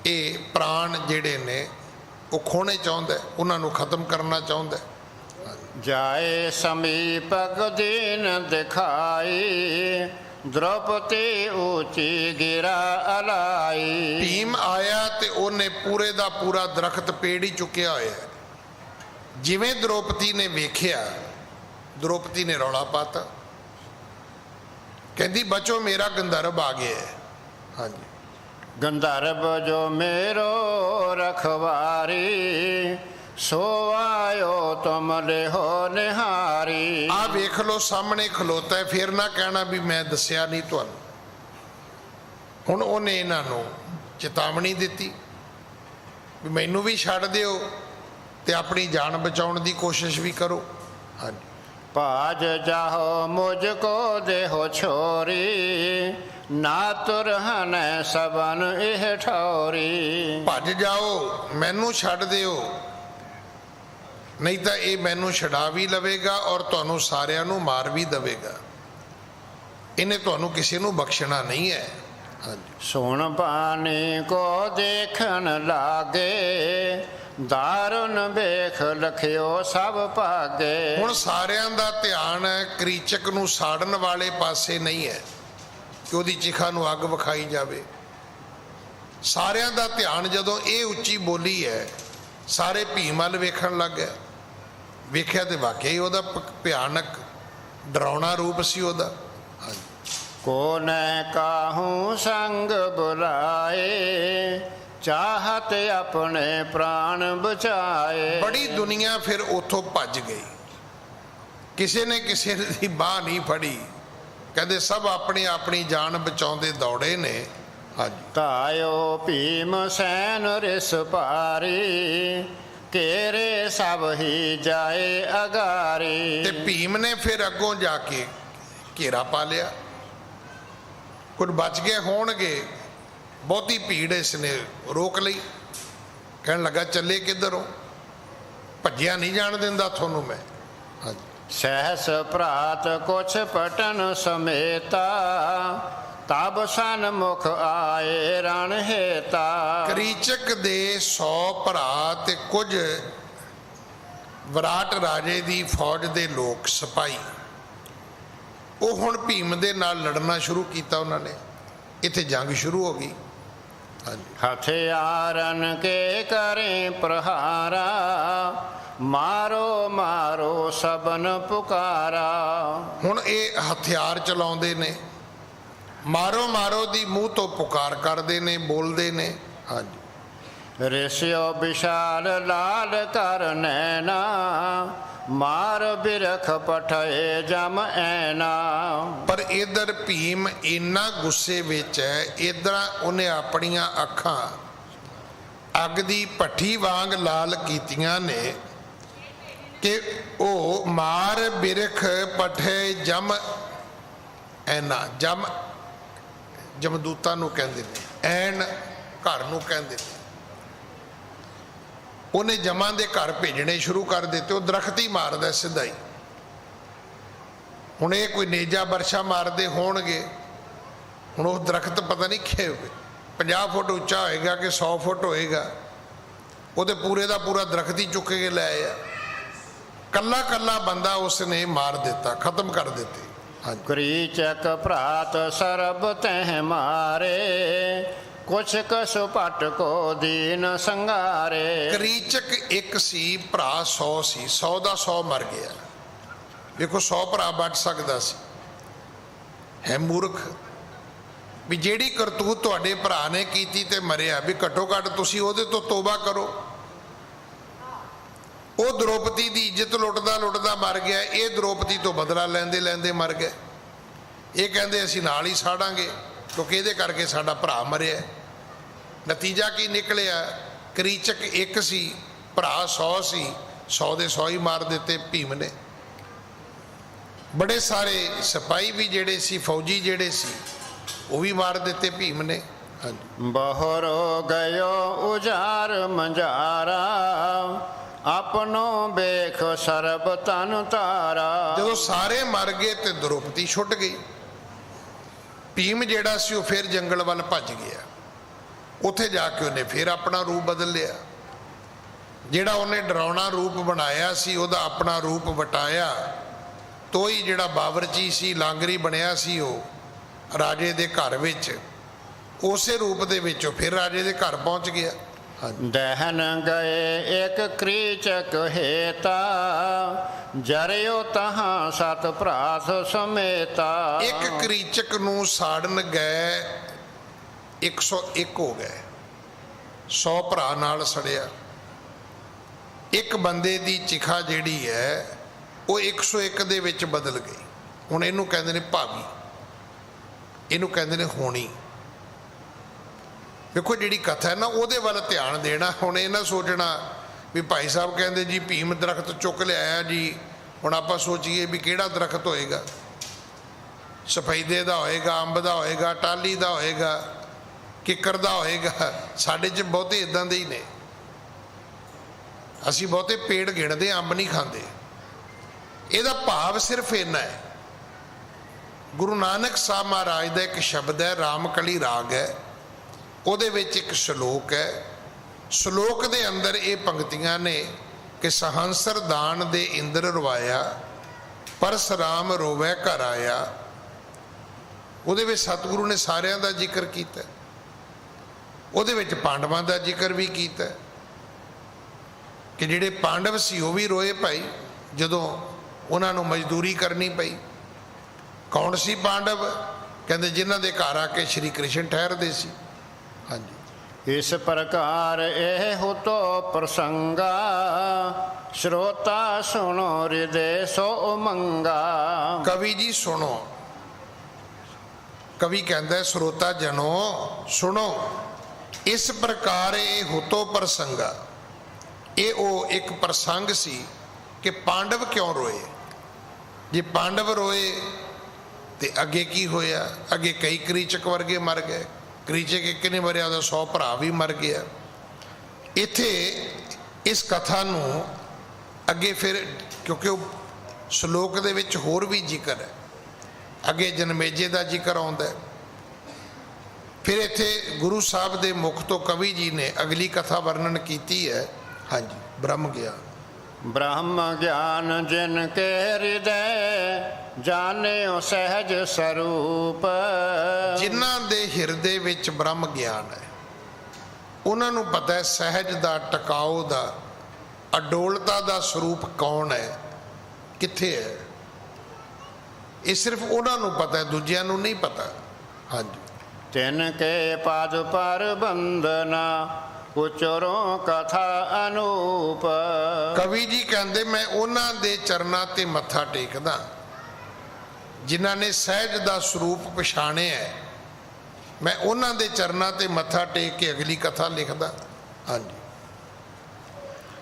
ਇਹ ਪ੍ਰਾਣ ਜਿਹੜੇ ਨੇ ਉਹ ਖੋਣੇ ਚਾਹੁੰਦਾ, ਉਹਨਾਂ ਨੂੰ ਖਤਮ ਕਰਨਾ ਚਾਹੁੰਦਾ। ਜਾਏ ਸਮੀਪਕ ਦੀਨ ਦਿਖਾਈ, ਦ੍ਰੋਪਦੀ ਉੱਚੀ ਗਿਰਾ ਅਲਾਈ। ਭੀਮ ਆਇਆ ਤੇ ਉਹਨੇ ਪੂਰੇ ਦਾ ਪੂਰਾ ਦਰਖਤ ਪੇੜ ਹੀ ਚੁੱਕਿਆ ਹੋਇਆ। ਜਿਵੇਂ ਦ੍ਰੋਪਦੀ ਨੇ ਵੇਖਿਆ, ਦ੍ਰੋਪਦੀ ਨੇ ਰੌਲਾ ਪਾਤਾ, ਕਹਿੰਦੀ ਬਚੋ ਮੇਰਾ ਗੰਧਰਵ ਆ ਗਿਆ ਹੈ। ਹਾਂਜੀ। ਗੰਧਰਵ ਜੋ ਮੇਰੋ ਰਖਵਾਰੀ, ਸੋ ਆਇਓ ਤੁਮ ਲਿਹੋ ਨਿਹਾਰੀ। ਆ ਵੇਖ ਲੋ ਸਾਹਮਣੇ ਖਲੋਤਾ ਹੈ, ਫਿਰ ਨਾ ਕਹਿਣਾ ਵੀ ਮੈਂ ਦੱਸਿਆ ਨਹੀਂ ਤੁਹਾਨੂੰ। ਹੁਣ ਉਹਨੇ ਇਹਨਾਂ ਨੂੰ ਚੇਤਾਵਨੀ ਦਿੱਤੀ ਵੀ ਮੈਨੂੰ ਵੀ ਛੱਡ ਦਿਓ ਤੇ ਆਪਣੀ ਜਾਨ ਬਚਾਉਣ ਦੀ ਕੋਸ਼ਿਸ਼ ਵੀ ਕਰੋ। ਹਾਂਜੀ। ਭਾਜ ਜਾਹੋ ਮੁਝ ਕੋ ਦੇਹੋ ਛੋਰੀ, ਨਾ ਤੁਰਹਨੈ ਸਬਨ ਇਹ ਠੌਰੀ। ਭੱਜ ਜਾਓ, ਮੈਨੂੰ ਛੱਡ ਦਿਓ, ਨਹੀਂ ਤਾਂ ਇਹ ਮੈਨੂੰ ਛਡਾ ਵੀ ਲਵੇਗਾ ਔਰ ਤੁਹਾਨੂੰ ਸਾਰਿਆਂ ਨੂੰ ਮਾਰ ਵੀ ਦੇਵੇਗਾ। ਇਹਨੇ ਤੁਹਾਨੂੰ ਕਿਸੇ ਨੂੰ ਬਖਸ਼ਣਾ ਨਹੀਂ ਹੈ। ਹਾਂਜੀ। ਸੁਣ ਬਾਣੀ ਕੋ ਦੇਖਣ ਲਾਗੇ, ਦਾਰੁਨ ਵੇਖ ਲਖਿਓ ਸਭ ਭਾਗੇ। ਹੁਣ ਸਾਰਿਆਂ ਦਾ ਧਿਆਨ ਕਰੀਚਕ ਨੂੰ ਸਾੜਨ ਵਾਲੇ ਪਾਸੇ ਨਹੀਂ ਹੈ ਕਿ ਉਹਦੀ ਚਿਖਾ ਨੂੰ ਅੱਗ ਵਿਖਾਈ ਜਾਵੇ। ਸਾਰਿਆਂ ਦਾ ਧਿਆਨ ਜਦੋਂ ਇਹ ਉੱਚੀ ਬੋਲੀ ਹੈ, ਸਾਰੇ ਭੀਮ ਵੱਲ ਵੇਖਣ ਲੱਗ ਗਏ। ਵੇਖਿਆ ਤੇ ਵਾਕਿਆ ਹੀ ਉਹਦਾ ਭਿਆਨਕ ਡਰਾਉਣਾ ਰੂਪ ਸੀ ਉਹਦਾ। ਹਾਂਜੀ। ਕੋ ਨੈ ਕਾਹੂ ਸੰਗ ਬੁਲਾਏ, ਚਾਹਤ ਆਪਣੇ ਪ੍ਰਾਣ ਬਚਾਏ। ਬੜੀ ਦੁਨੀਆ ਫਿਰ ਉੱਥੋਂ ਭੱਜ ਗਈ, ਕਿਸੇ ਨੇ ਕਿਸੇ ਦੀ ਬਾਹ ਨਹੀਂ ਫੜੀ। ਕਹਿੰਦੇ ਸਭ ਆਪਣੀ ਆਪਣੀ ਜਾਨ ਬਚਾਉਂਦੇ ਦੌੜੇ ਨੇ। ਹਾਂਜੀ। ਤਾਇਓ ਭੀਮ ਸੈਨ ਰਿਸ ਭਾਰੀ, ਕੇਰੇ ਸਭ ਹੀ ਜਾਏ ਅਗਾਰੀ। ਤੇ ਭੀਮ ਨੇ ਫਿਰ ਅੱਗੋਂ ਜਾ ਕੇ ਘੇਰਾ ਪਾ ਲਿਆ। ਕੁਝ ਬਚ ਗਏ ਹੋਣਗੇ, ਬਹੁਤੀ ਭੀੜ ਇਸ ਨੇ ਰੋਕ ਲਈ। ਕਹਿਣ ਲੱਗਾ ਚੱਲੇ ਕਿੱਧਰ ਹੋ, ਭੱਜਿਆ ਨਹੀਂ ਜਾਣ ਦਿੰਦਾ ਤੁਹਾਨੂੰ ਮੈਂ। ਹਾਂਜੀ। ਸਹਿਸ ਭਰਾਤ ਕੁਛ ਪਟਨ ਸਮੇਤਾ, ਤਬ ਸਨਮੁਖ ਆਏ ਰਣ ਹੇਤਾ। ਕਰੀਚਕ ਦੇ 100 ਭਰਾ ਤੇ ਕੁਝ ਵਿਰਾਟ ਰਾਜੇ ਦੀ ਫੌਜ ਦੇ ਲੋਕ ਸਿਪਾਹੀ, ਉਹ ਹੁਣ ਭੀਮ ਦੇ ਨਾਲ ਲੜਨਾ ਸ਼ੁਰੂ ਕੀਤਾ ਉਹਨਾਂ ਨੇ। ਇੱਥੇ ਜੰਗ ਸ਼ੁਰੂ ਹੋ ਗਈ। ਹਾਂਜੀ। ਹਥਿਆਰਨ ਕੇ ਕਰੇ ਪ੍ਰਹਾਰਾ, ਮਾਰੋ ਮਾਰੋ ਸਬਨ ਪੁਕਾਰਾ। ਹੁਣ ਇਹ ਹਥਿਆਰ ਚਲਾਉਂਦੇ ਨੇ, ਮਾਰੋ ਮਾਰੋ ਦੀ ਮੂੰਹ ਤੋਂ ਪੁਕਾਰ ਕਰਦੇ ਨੇ, ਬੋਲਦੇ ਨੇ। ਹਾਂਜੀ। ਰਿਸਿਓ ਵਿਸ਼ਾਲ ਲਾਲ ਕਰ ਨੈਣਾ, ਮਾਰ ਬਿਰਖ ਪਠਏ ਜਮ ਐਨਾ। ਪਰ ਇਧਰ ਭੀਮ ਇੰਨਾ ਗੁੱਸੇ ਵਿੱਚ ਹੈ, ਇਧਰ ਉਹਨੇ ਆਪਣੀਆਂ ਅੱਖਾਂ ਅੱਗ ਦੀ ਭੱਠੀ ਵਾਂਗ ਲਾਲ ਕੀਤੀਆਂ ਨੇ ਕਿ ਉਹ ਮਾਰ ਬਿਰਖ ਪਠੇ ਜਮ ਐਨਾ। ਜਮ ਜਮਦੂਤਾਂ ਨੂੰ ਕਹਿੰਦੇ ਨੇ, ਐਨ ਘਰ ਨੂੰ ਕਹਿੰਦੇ ਨੇ। ਉਹਨੇ ਜਮਾਂ ਦੇ ਘਰ ਭੇਜਣੇ ਸ਼ੁਰੂ ਕਰ ਦਿੱਤੇ। ਉਹ ਦਰਖਤ ਹੀ ਮਾਰਦਾ ਸਿੱਧਾ ਹੀ। ਹੁਣ ਇਹ ਕੋਈ ਨੇਜਾ ਵਰਸ਼ਾ ਮਾਰਦੇ ਹੋਣਗੇ। ਹੁਣ ਉਹ ਦਰਖਤ ਪਤਾ ਨਹੀਂ 50 ਫੁੱਟ ਉੱਚਾ ਹੋਏਗਾ ਕਿ 100 ਫੁੱਟ ਹੋਏਗਾ, ਉਹਦੇ ਪੂਰੇ ਦਾ ਪੂਰਾ ਦਰਖਤ ਹੀ ਚੁੱਕ ਕੇ ਲੈ ਆਇਆ। ਕੱਲਾ ਕੱਲਾ ਬੰਦਾ ਉਸਨੇ ਮਾਰ ਦਿੱਤਾ, ਖਤਮ ਕਰ ਦਿੱਤੇ। ਕਰੀਚਕ ਭਰਾਤ ਸਰਬ ਤਹਿ ਮਾਰੇ, ਕੁਛ ਕਸੁ ਪਟ ਕੋ ਦੀਨ ਸੰਗਾਰੇ। ਕਰੀਚਕ ਇੱਕ ਸੀ, ਭਰਾ 100 ਸੀ, 100 ਦਾ 100 ਮਰ ਗਿਆ। ਵੇਖੋ 100 ਭਰਾ ਬਚ ਸਕਦਾ ਸੀ। ਹੈ ਮੂਰਖ ਵੀ ਜਿਹੜੀ ਕਰਤੂਤ ਤੁਹਾਡੇ ਭਰਾ ਨੇ ਕੀਤੀ ਤੇ ਮਰਿਆ, ਵੀ ਘੱਟੋ ਘੱਟ ਤੁਸੀਂ ਉਹਦੇ ਤੋਂ ਤੋਬਾ ਕਰੋ। ਉਹ ਦ੍ਰੋਪਦੀ ਦੀ ਇੱਜ਼ਤ ਲੁੱਟਦਾ ਲੁੱਟਦਾ ਮਰ ਗਿਆ, ਇਹ ਦ੍ਰੋਪਦੀ ਤੋਂ ਬਦਲਾ ਲੈਂਦੇ ਲੈਂਦੇ ਮਰ ਗਏ। ਇਹ ਕਹਿੰਦੇ ਅਸੀਂ ਨਾਲ ਹੀ ਸਾੜਾਂਗੇ ਕਿਉਂਕਿ ਇਹਦੇ ਕਰਕੇ ਸਾਡਾ ਭਰਾ ਮਰਿਆ। ਨਤੀਜਾ ਕੀ ਨਿਕਲਿਆ? ਕਰੀਚਕ ਇੱਕ ਸੀ, ਭਰਾ 100 ਸੀ, 100 ਦੇ 100 ਹੀ ਮਾਰ ਦਿੱਤੇ ਭੀਮ ਨੇ। ਬੜੇ ਸਾਰੇ ਸਿਪਾਹੀ ਵੀ ਜਿਹੜੇ ਸੀ, ਫੌਜੀ ਜਿਹੜੇ ਸੀ, ਉਹ ਵੀ ਮਾਰ ਦਿੱਤੇ ਭੀਮ ਨੇ। ਬਹਰੋ ਗਇਓ ਉਜਾਰ ਮੰਜਾਰਾ, ਆਪਣੋ ਵੇਖ ਸਰਬ ਤਨ ਤਾਰਾ। ਜਦੋਂ ਸਾਰੇ ਮਰ ਗਏ ਤੇ ਦ੍ਰੋਪਦੀ ਛੁੱਟ ਗਈ। ਭੀਮ ਜਿਹੜਾ ਸੀ ਉਹ ਫਿਰ ਜੰਗਲ ਵੱਲ ਭੱਜ ਗਿਆ। ਉੱਥੇ ਜਾ ਕੇ ਉਹਨੇ ਫਿਰ ਆਪਣਾ ਰੂਪ ਬਦਲ ਲਿਆ। ਜਿਹੜਾ ਉਹਨੇ ਡਰਾਉਣਾ ਰੂਪ ਬਣਾਇਆ ਸੀ ਉਹਦਾ ਆਪਣਾ ਰੂਪ ਵਟਾਇਆ। ਤੋਈ ਜਿਹੜਾ ਬਾਵਰਚੀ ਸੀ, ਲਾਂਗਰੀ ਬਣਿਆ ਸੀ, ਉਹ ਰਾਜੇ ਦੇ ਘਰ ਵਿੱਚ ਉਸੇ ਰੂਪ ਦੇ ਵਿੱਚ ਉਹ ਫਿਰ ਰਾਜੇ ਦੇ ਘਰ ਪਹੁੰਚ ਗਿਆ। ਦਹਨ ਗਏ ਇੱਕ ਕ੍ਰੀਚਕ ਹੇਤਾ, ਜਰਿਓ ਤਹਾਂ ਸਤ ਭਰਾਤ ਸਮੇਤਾ। ਇੱਕ ਕ੍ਰੀਚਕ ਨੂੰ ਸਾੜਨ ਗਏ 101 ਹੋ ਗਏ, 100 ਭਰਾ ਨਾਲ ਸੜਿਆ। ਇੱਕ ਬੰਦੇ ਦੀ ਚਿਖਾ ਜਿਹੜੀ ਹੈ ਉਹ 101 ਦੇ ਵਿੱਚ ਬਦਲ ਗਈ। ਹੁਣ ਇਹਨੂੰ ਕਹਿੰਦੇ ਨੇ ਭਾਵੀ, ਇਹਨੂੰ ਕਹਿੰਦੇ ਨੇ ਹੋਣੀ। ਵੇਖੋ ਜਿਹੜੀ ਕਥਾ ਹੈ ਨਾ ਉਹਦੇ ਵੱਲ ਧਿਆਨ ਦੇਣਾ। ਹੁਣ ਇਹ ਨਾ ਸੋਚਣਾ ਵੀ ਭਾਈ ਸਾਹਿਬ ਕਹਿੰਦੇ ਜੀ ਭੀਮ ਦਰਖਤ ਚੁੱਕ ਲਿਆਇਆ ਜੀ, ਹੁਣ ਆਪਾਂ ਸੋਚੀਏ ਵੀ ਕਿਹੜਾ ਦਰਖਤ ਹੋਏਗਾ, ਸਫੈਦੇ ਦਾ ਹੋਏਗਾ, ਅੰਬ ਦਾ ਹੋਏਗਾ, ਟਾਹਲੀ ਦਾ ਹੋਏਗਾ, ਕਿੱਕਰ ਦਾ ਹੋਏਗਾ। ਸਾਡੇ 'ਚ ਬਹੁਤੇ ਇਦਾਂ ਦੇ ਹੀ ਨੇ, ਅਸੀਂ ਬਹੁਤੇ ਪੇੜ ਗਿਣਦੇ, ਅੰਬ ਨਹੀਂ ਖਾਂਦੇ। ਇਹਦਾ ਭਾਵ ਸਿਰਫ ਇੰਨਾ ਹੈ। ਗੁਰੂ ਨਾਨਕ ਸਾਹਿਬ ਮਹਾਰਾਜ ਦਾ ਇੱਕ ਸ਼ਬਦ ਹੈ, ਰਾਮਕਲੀ ਰਾਗ ਹੈ, ਉਹਦੇ ਵਿੱਚ ਇੱਕ ਸ਼ਲੋਕ ਹੈ। ਸ਼ਲੋਕ ਦੇ ਅੰਦਰ ਇਹ ਪੰਕਤੀਆਂ ਨੇ ਕਿ ਸਹੰਸਰ ਦਾਨ ਦੇ ਇੰਦਰ ਰਵਾਇਆ, ਪਰਸਰਾਮ ਰੋਵੈ ਘਰ ਆਇਆ। ਉਹਦੇ ਵਿੱਚ ਸਤਿਗੁਰੂ ਨੇ ਸਾਰਿਆਂ ਦਾ ਜ਼ਿਕਰ ਕੀਤਾ, ਉਹਦੇ ਵਿੱਚ ਪਾਂਡਵਾਂ ਦਾ ਜ਼ਿਕਰ ਵੀ ਕੀਤਾ ਕਿ ਜਿਹੜੇ ਪਾਂਡਵ ਸੀ ਉਹ ਵੀ ਰੋਏ ਭਾਈ ਜਦੋਂ ਉਹਨਾਂ ਨੂੰ ਮਜ਼ਦੂਰੀ ਕਰਨੀ ਪਈ। ਕੌਣ ਸੀ ਪਾਂਡਵ? ਕਹਿੰਦੇ ਜਿਨ੍ਹਾਂ ਦੇ ਘਰ ਆ ਕੇ ਸ਼੍ਰੀ ਕ੍ਰਿਸ਼ਨ ਠਹਿਰਦੇ ਸੀ। ਹਾਂਜੀ, ਇਸ ਪ੍ਰਕਾਰ ਇਹ ਹੁਤੋ ਪ੍ਰਸੰਗਾ, ਸਰੋਤਾ ਸੁਣੋ ਹਿਰਦੇ ਸੋ ਉਮੰਗਾ। ਕਵੀ ਜੀ ਸੁਣੋ, ਕਵੀ ਕਹਿੰਦਾ ਸਰੋਤਾ ਜਨੋ ਸੁਣੋ, ਇਸ ਪ੍ਰਕਾਰ ਇਹ ਹੁਤੋ ਪ੍ਰਸੰਗਾ। ਇਹ ਉਹ ਇੱਕ ਪ੍ਰਸੰਗ ਸੀ ਕਿ ਪਾਂਡਵ ਕਿਉਂ ਰੋਏ। ਜੇ ਪਾਂਡਵ ਰੋਏ ਤੇ ਅੱਗੇ ਕੀ ਹੋਇਆ? ਅੱਗੇ ਕਈ ਕ੍ਰੀਚਕ ਵਰਗੇ ਮਰ ਗਏ। ਕ੍ਰੀਚਕ ਇੱਕ ਨਹੀਂ ਮਰਿਆ, ਉਹਦਾ 100 ਭਰਾ ਵੀ ਮਰ ਗਿਆ। ਇੱਥੇ ਇਸ ਕਥਾ ਨੂੰ ਅੱਗੇ ਫਿਰ, ਕਿਉਂਕਿ ਉਹ ਸ਼ਲੋਕ ਦੇ ਵਿੱਚ ਹੋਰ ਵੀ ਜ਼ਿਕਰ ਹੈ, ਅੱਗੇ ਜਨਮੇਜੇ ਦਾ ਜ਼ਿਕਰ ਆਉਂਦਾ ਹੈ। ਫਿਰ ਇੱਥੇ ਗੁਰੂ ਸਾਹਿਬ ਦੇ ਮੁਖ ਤੋਂ ਕਵੀ ਜੀ ਨੇ ਅਗਲੀ ਕਥਾ ਵਰਣਨ ਕੀਤੀ ਹੈ। ਹਾਂਜੀ, ਬ੍ਰਹਮ ਗਿਆਨ। ब्रह्म ज्ञान जिनके हृदय जान्यो सहज स्वरूप। ਜਿਨ੍ਹਾਂ ਦੇ ਹਿਰਦੇ ਵਿੱਚ ਬ੍ਰਹਮ ਗਿਆਨ ਹੈ, ਉਹਨਾਂ ਨੂੰ ਪਤਾ ਹੈ ਸਹਿਜ ਦਾ, ਟਿਕਾਊ ਦਾ, ਅਡੋਲਤਾ ਦਾ ਸਰੂਪ ਕੌਣ ਹੈ, ਕਿੱਥੇ ਹੈ। ਇਹ ਸਿਰਫ ਉਹਨਾਂ ਨੂੰ ਪਤਾ ਹੈ, ਦੂਜਿਆਂ ਨੂੰ ਨਹੀਂ ਪਤਾ। ਹਾਂਜੀ, तिनके पद पर बंदना ਉਚਰੋਂ ਕਥਾ ਅਨੂਪ। ਕਵੀ ਜੀ ਕਹਿੰਦੇ ਮੈਂ ਉਹਨਾਂ ਦੇ ਚਰਨਾਂ ਤੇ ਮੱਥਾ ਟੇਕਦਾ ਜਿਨ੍ਹਾਂ ਨੇ ਸਹਿਜ ਦਾ ਸਰੂਪ ਪਛਾਣਿਆ ਹੈ। ਮੈਂ ਉਹਨਾਂ ਦੇ ਚਰਨਾਂ ਤੇ ਮੱਥਾ ਟੇਕ ਕੇ ਅਗਲੀ ਕਥਾ ਲਿਖਦਾ। ਹਾਂਜੀ,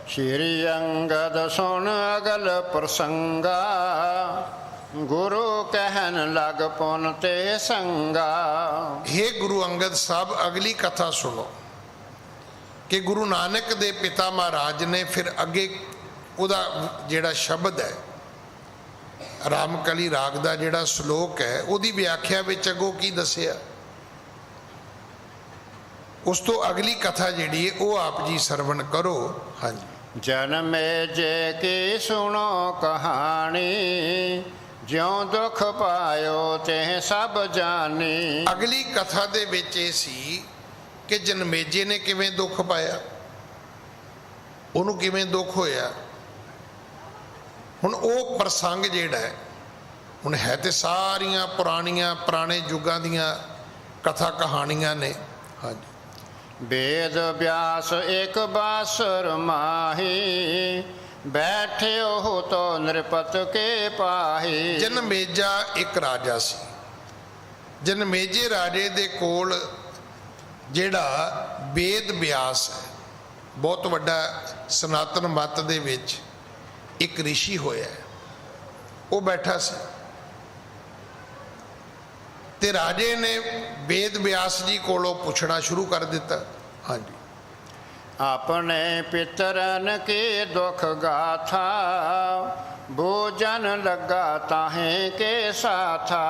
ਸ਼੍ਰੀ ਅੰਗਦ ਸੁਣ ਅਗਲ ਪ੍ਰਸੰਗਾ, ਗੁਰੂ ਕਹਿਣ ਲਗ ਪੁਨ ਤੇ ਸੰਗਾ। हे ਗੁਰੂ ਅੰਗਦ ਸਾਹਿਬ, ਅਗਲੀ ਕਥਾ ਸੁਣੋ ਕਿ ਗੁਰੂ ਨਾਨਕ ਦੇ ਪਿਤਾ ਮਹਾਰਾਜ ਨੇ ਫਿਰ ਅੱਗੇ ਉਹਦਾ ਜਿਹੜਾ ਸ਼ਬਦ ਹੈ, ਰਾਮਕਲੀ ਰਾਗ ਦਾ ਜਿਹੜਾ ਸ਼ਲੋਕ ਹੈ, ਉਹਦੀ ਵਿਆਖਿਆ ਵਿੱਚ ਅੱਗੋਂ ਕੀ ਦੱਸਿਆ। ਉਸ ਤੋਂ ਅਗਲੀ ਕਥਾ ਜਿਹੜੀ ਹੈ ਉਹ ਆਪ ਜੀ ਸਰਵਣ ਕਰੋ। ਹਾਂਜੀ, ਜਨਮੇ ਜੇ ਕੀ ਸੁਣੋ ਕਹਾਣੀ, ਜਿਉ ਦੁਖ ਪਾਇਓ ਤੇ ਸਭ ਜਾਣੀ। ਅਗਲੀ ਕਥਾ ਦੇ ਵਿੱਚ ਇਹ ਸੀ ਕਿ ਜਨਮੇਜੇ ਨੇ ਕਿਵੇਂ ਦੁੱਖ ਪਾਇਆ, ਉਹਨੂੰ ਕਿਵੇਂ ਦੁੱਖ ਹੋਇਆ। ਹੁਣ ਉਹ ਪ੍ਰਸੰਗ ਜਿਹੜਾ ਹੈ, ਹੁਣ ਹੈ ਤੇ ਸਾਰੀਆਂ ਪੁਰਾਣੇ ਯੁੱਗਾਂ ਦੀਆਂ ਕਥਾ ਕਹਾਣੀਆਂ ਨੇ। ਹਾਂਜੀ, वेद व्यास एक बासुर माही, बैठे हो तो नृपत के पाही। ਜਨਮੇਜਾ ਇੱਕ ਰਾਜਾ ਸੀ। ਜਨਮੇਜੇ ਰਾਜੇ ਦੇ ਕੋਲ ਜਿਹੜਾ ਵੇਦ ਵਿਆਸ ਹੈ, ਬਹੁਤ ਵੱਡਾ ਸਨਾਤਨ ਮਤ ਦੇ ਵਿੱਚ ਇੱਕ ਰਿਸ਼ੀ ਹੋਇਆ, ਉਹ ਬੈਠਾ ਸੀ ਤੇ ਰਾਜੇ ਨੇ ਵੇਦ ਵਿਆਸ ਜੀ ਕੋਲੋਂ ਪੁੱਛਣਾ ਸ਼ੁਰੂ ਕਰ ਦਿੱਤਾ। ਹਾਂਜੀ, अपने पितरन के दुख गाथा, भोजन लगा ताहे के साथा।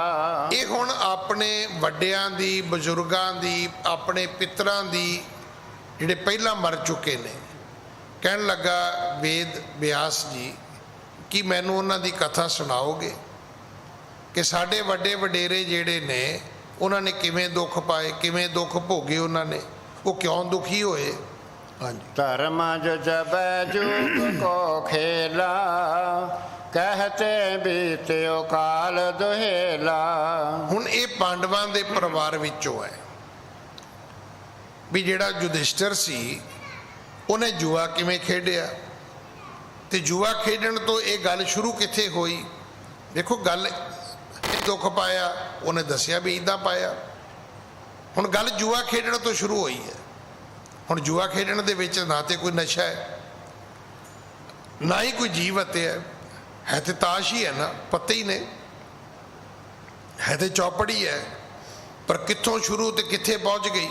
ਇਹ ਹੁਣ ਆਪਣੇ ਵੱਡਿਆਂ ਦੀ, ਬਜ਼ੁਰਗਾਂ ਦੀ, ਆਪਣੇ ਪਿਤਰਾਂ ਦੀ ਜਿਹੜੇ ਪਹਿਲਾਂ ਮਰ ਚੁੱਕੇ ਨੇ, ਕਹਿਣ ਲੱਗਾ ਵੇਦ ਵਿਆਸ ਜੀ ਕਿ ਮੈਨੂੰ ਉਹਨਾਂ ਦੀ ਕਥਾ ਸੁਣਾਓਗੇ ਕਿ ਸਾਡੇ ਵੱਡੇ ਵਡੇਰੇ ਜਿਹੜੇ ਨੇ ਉਹਨਾਂ ਨੇ ਕਿਵੇਂ ਦੁੱਖ ਪਾਏ, ਕਿਵੇਂ ਦੁੱਖ ਭੋਗੇ, ਉਹਨਾਂ ਨੇ ਉਹ ਕਿਉਂ ਦੁਖੀ ਹੋਏ। ਹਾਂਜੀ, धर्म जबै जुग को खेला, कहते बीत्यो काल दुहेला। ਹੁਣ ਇਹ ਪਾਂਡਵਾਂ ਦੇ ਪਰਿਵਾਰ ਵਿੱਚੋਂ ਹੈ ਵੀ ਜਿਹੜਾ ਯੁਧਿਸ਼ਟਰ ਸੀ ਉਹਨੇ ਜੂਆ ਕਿਵੇਂ ਖੇਡਿਆ, ਤੇ ਜੂਆ ਖੇਡਣ ਤੋਂ ਇਹ ਗੱਲ ਸ਼ੁਰੂ ਕਿੱਥੇ ਹੋਈ। ਦੇਖੋ, ਗੱਲ ਦੁੱਖ ਪਾਇਆ, ਉਹਨੇ ਦੱਸਿਆ ਵੀ ਇੱਦਾਂ ਪਾਇਆ। ਹੁਣ ਗੱਲ ਜੂਆ ਖੇਡਣ ਤੋਂ ਸ਼ੁਰੂ ਹੋਈ ਹੈ। ਹੁਣ ਜੂਆ ਖੇਡਣ ਦੇ ਵਿੱਚ ਨਾ ਤੇ ਕੋਈ ਨਸ਼ਾ ਹੈ, ਨਾ ਹੀ ਕੋਈ ਜੀਵ ਹੱਤਿਆ ਹੈ ਤੇ ਤਾਸ਼ ਹੀ ਹੈ ਨਾ, ਪੱਤੇ ਹੀ ਨੇ, ਹੈ ਤੇ ਚੌਪੜੀ ਹੈ, ਪਰ ਕਿੱਥੋਂ ਸ਼ੁਰੂ ਤੇ ਕਿੱਥੇ ਪਹੁੰਚ ਗਈ।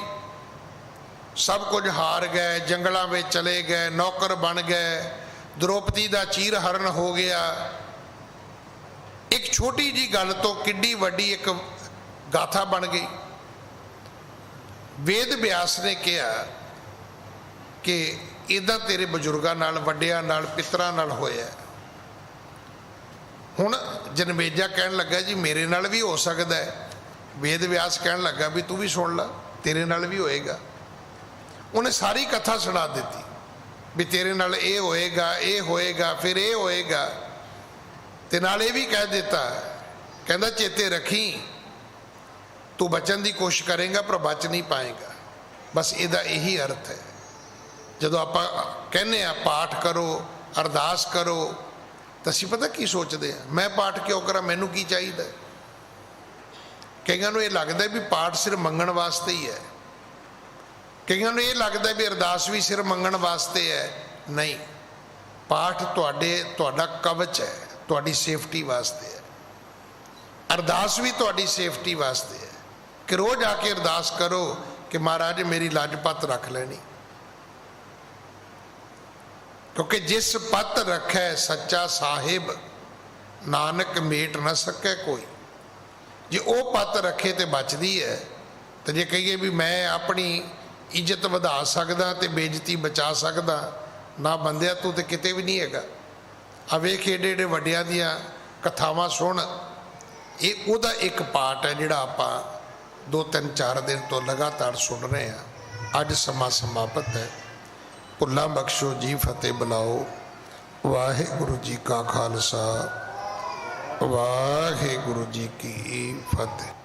ਸਭ ਕੁਝ ਹਾਰ ਗਏ, ਜੰਗਲਾਂ ਵਿੱਚ ਚਲੇ ਗਏ, ਨੌਕਰ ਬਣ ਗਏ, द्रौपदी ਦਾ ਚੀਰ ਹਰਨ ਹੋ ਗਿਆ। ਇੱਕ ਛੋਟੀ ਜੀ ਗੱਲ ਤੋਂ ਕਿੱਡੀ ਵੱਡੀ ਇੱਕ ਗਾਥਾ ਬਣ ਗਈ। ਵੇਦ ਵਿਆਸ ਨੇ ਕਿਹਾ ਕਿ ਇਦਾਂ ਤੇਰੇ ਬਜ਼ੁਰਗਾਂ ਨਾਲ, ਵੱਡਿਆਂ ਨਾਲ, ਪਿਤਰਾਂ ਨਾਲ ਹੋਇਆ। ਹੁਣ ਜਨਮੇਜਾ ਕਹਿਣ ਲੱਗਾ ਜੀ ਮੇਰੇ ਨਾਲ ਵੀ ਹੋ ਸਕਦਾ ਹੈ। ਵੇਦ ਵਿਆਸ ਕਹਿਣ ਲੱਗਾ ਵੀ ਤੂੰ ਵੀ ਸੁਣ ਲੈ, ਤੇਰੇ ਨਾਲ ਵੀ ਹੋਏਗਾ। ਉਹਨੇ ਸਾਰੀ ਕਥਾ ਸੁਣਾ ਦਿੱਤੀ ਵੀ ਤੇਰੇ ਨਾਲ ਇਹ ਹੋਏਗਾ, ਇਹ ਹੋਏਗਾ, ਫਿਰ ਇਹ ਹੋਏਗਾ। ਤੇ ਨਾਲ ਇਹ ਵੀ ਕਹਿ ਦਿੱਤਾ, ਕਹਿੰਦਾ ਚੇਤੇ ਰੱਖੀ ਤੂੰ ਬਚਣ ਦੀ ਕੋਸ਼ਿਸ਼ ਕਰੇਗਾ ਪਰ ਬਚ ਨਹੀਂ ਪਾਏਗਾ। ਬਸ ਇਹਦਾ ਇਹੀ ਅਰਥ ਹੈ। ਜਦੋਂ ਆਪਾਂ ਕਹਿੰਦੇ ਆ ਪਾਠ ਕਰੋ, ਅਰਦਾਸ ਕਰੋ, ਤਾਂ ਅਸੀਂ ਪਤਾ ਕੀ ਸੋਚਦੇ ਆ, ਮੈਂ ਪਾਠ ਕਿਉਂ ਕਰਾਂ, ਮੈਨੂੰ ਕੀ ਚਾਹੀਦਾ। ਕਈਆਂ ਨੂੰ ਇਹ ਲੱਗਦਾ ਵੀ ਪਾਠ ਸਿਰਫ ਮੰਗਣ ਵਾਸਤੇ ਹੀ ਹੈ। ਕਈਆਂ ਨੂੰ ਇਹ ਲੱਗਦਾ ਵੀ ਅਰਦਾਸ ਵੀ ਸਿਰਫ ਮੰਗਣ ਵਾਸਤੇ ਹੈ। ਨਹੀਂ, ਪਾਠ ਤੁਹਾਡਾ ਕਵਚ ਹੈ, ਤੁਹਾਡੀ ਸੇਫਟੀ ਵਾਸਤੇ ਹੈ। ਅਰਦਾਸ ਵੀ ਤੁਹਾਡੀ ਸੇਫਟੀ ਵਾਸਤੇ ਹੈ ਕਿ ਰੋਜ਼ ਆ ਕੇ ਅਰਦਾਸ ਕਰੋ ਕਿ ਮਹਾਰਾਜ ਮੇਰੀ ਲੱਜ ਪੱਤ ਰੱਖ ਲੈਣੀ। ਕਿਉਂਕਿ ਜਿਸ ਪੱਤ ਰੱਖੈ ਸੱਚਾ ਸਾਹਿਬ, ਨਾਨਕ ਮੇਟ ਨਾ ਸਕੈ ਕੋਈ। ਜੇ ਉਹ ਪੱਤ ਰੱਖੇ ਤੇ ਬਚਦੀ ਹੈ। ਤੇ ਜੇ ਕਹੀਏ ਵੀ ਮੈਂ ਆਪਣੀ ਇੱਜ਼ਤ ਵਧਾ ਸਕਦਾ ਤੇ ਬੇਇੱਜ਼ਤੀ ਬਚਾ ਸਕਦਾ, ਨਾ ਬੰਦਿਆ ਤੂੰ ਤੇ ਕਿਤੇ ਵੀ ਨਹੀਂ ਹੈਗਾ। ਆ ਵੇਖ ਏਡੇ ਏਡੇ ਵੱਡਿਆਂ ਦੀਆਂ ਕਥਾਵਾਂ ਸੁਣ। ਇਹ ਉਹਦਾ ਇੱਕ ਪਾਰਟ ਹੈ ਜਿਹੜਾ ਆਪਾਂ 2-3-4 ਦਿਨ ਤੋਂ ਲਗਾਤਾਰ ਸੁਣ ਰਹੇ ਹਾਂ। ਅੱਜ ਸਮਾਂ ਸਮਾਪਤ ਹੈ। ਭੁੱਲਾਂ ਬਖਸ਼ੋ ਜੀ, ਫਤਿਹ ਬੁਲਾਓ। ਵਾਹਿਗੁਰੂ ਜੀ ਕਾ ਖਾਲਸਾ, ਵਾਹਿਗੁਰੂ ਜੀ ਕੀ ਫਤਿਹ।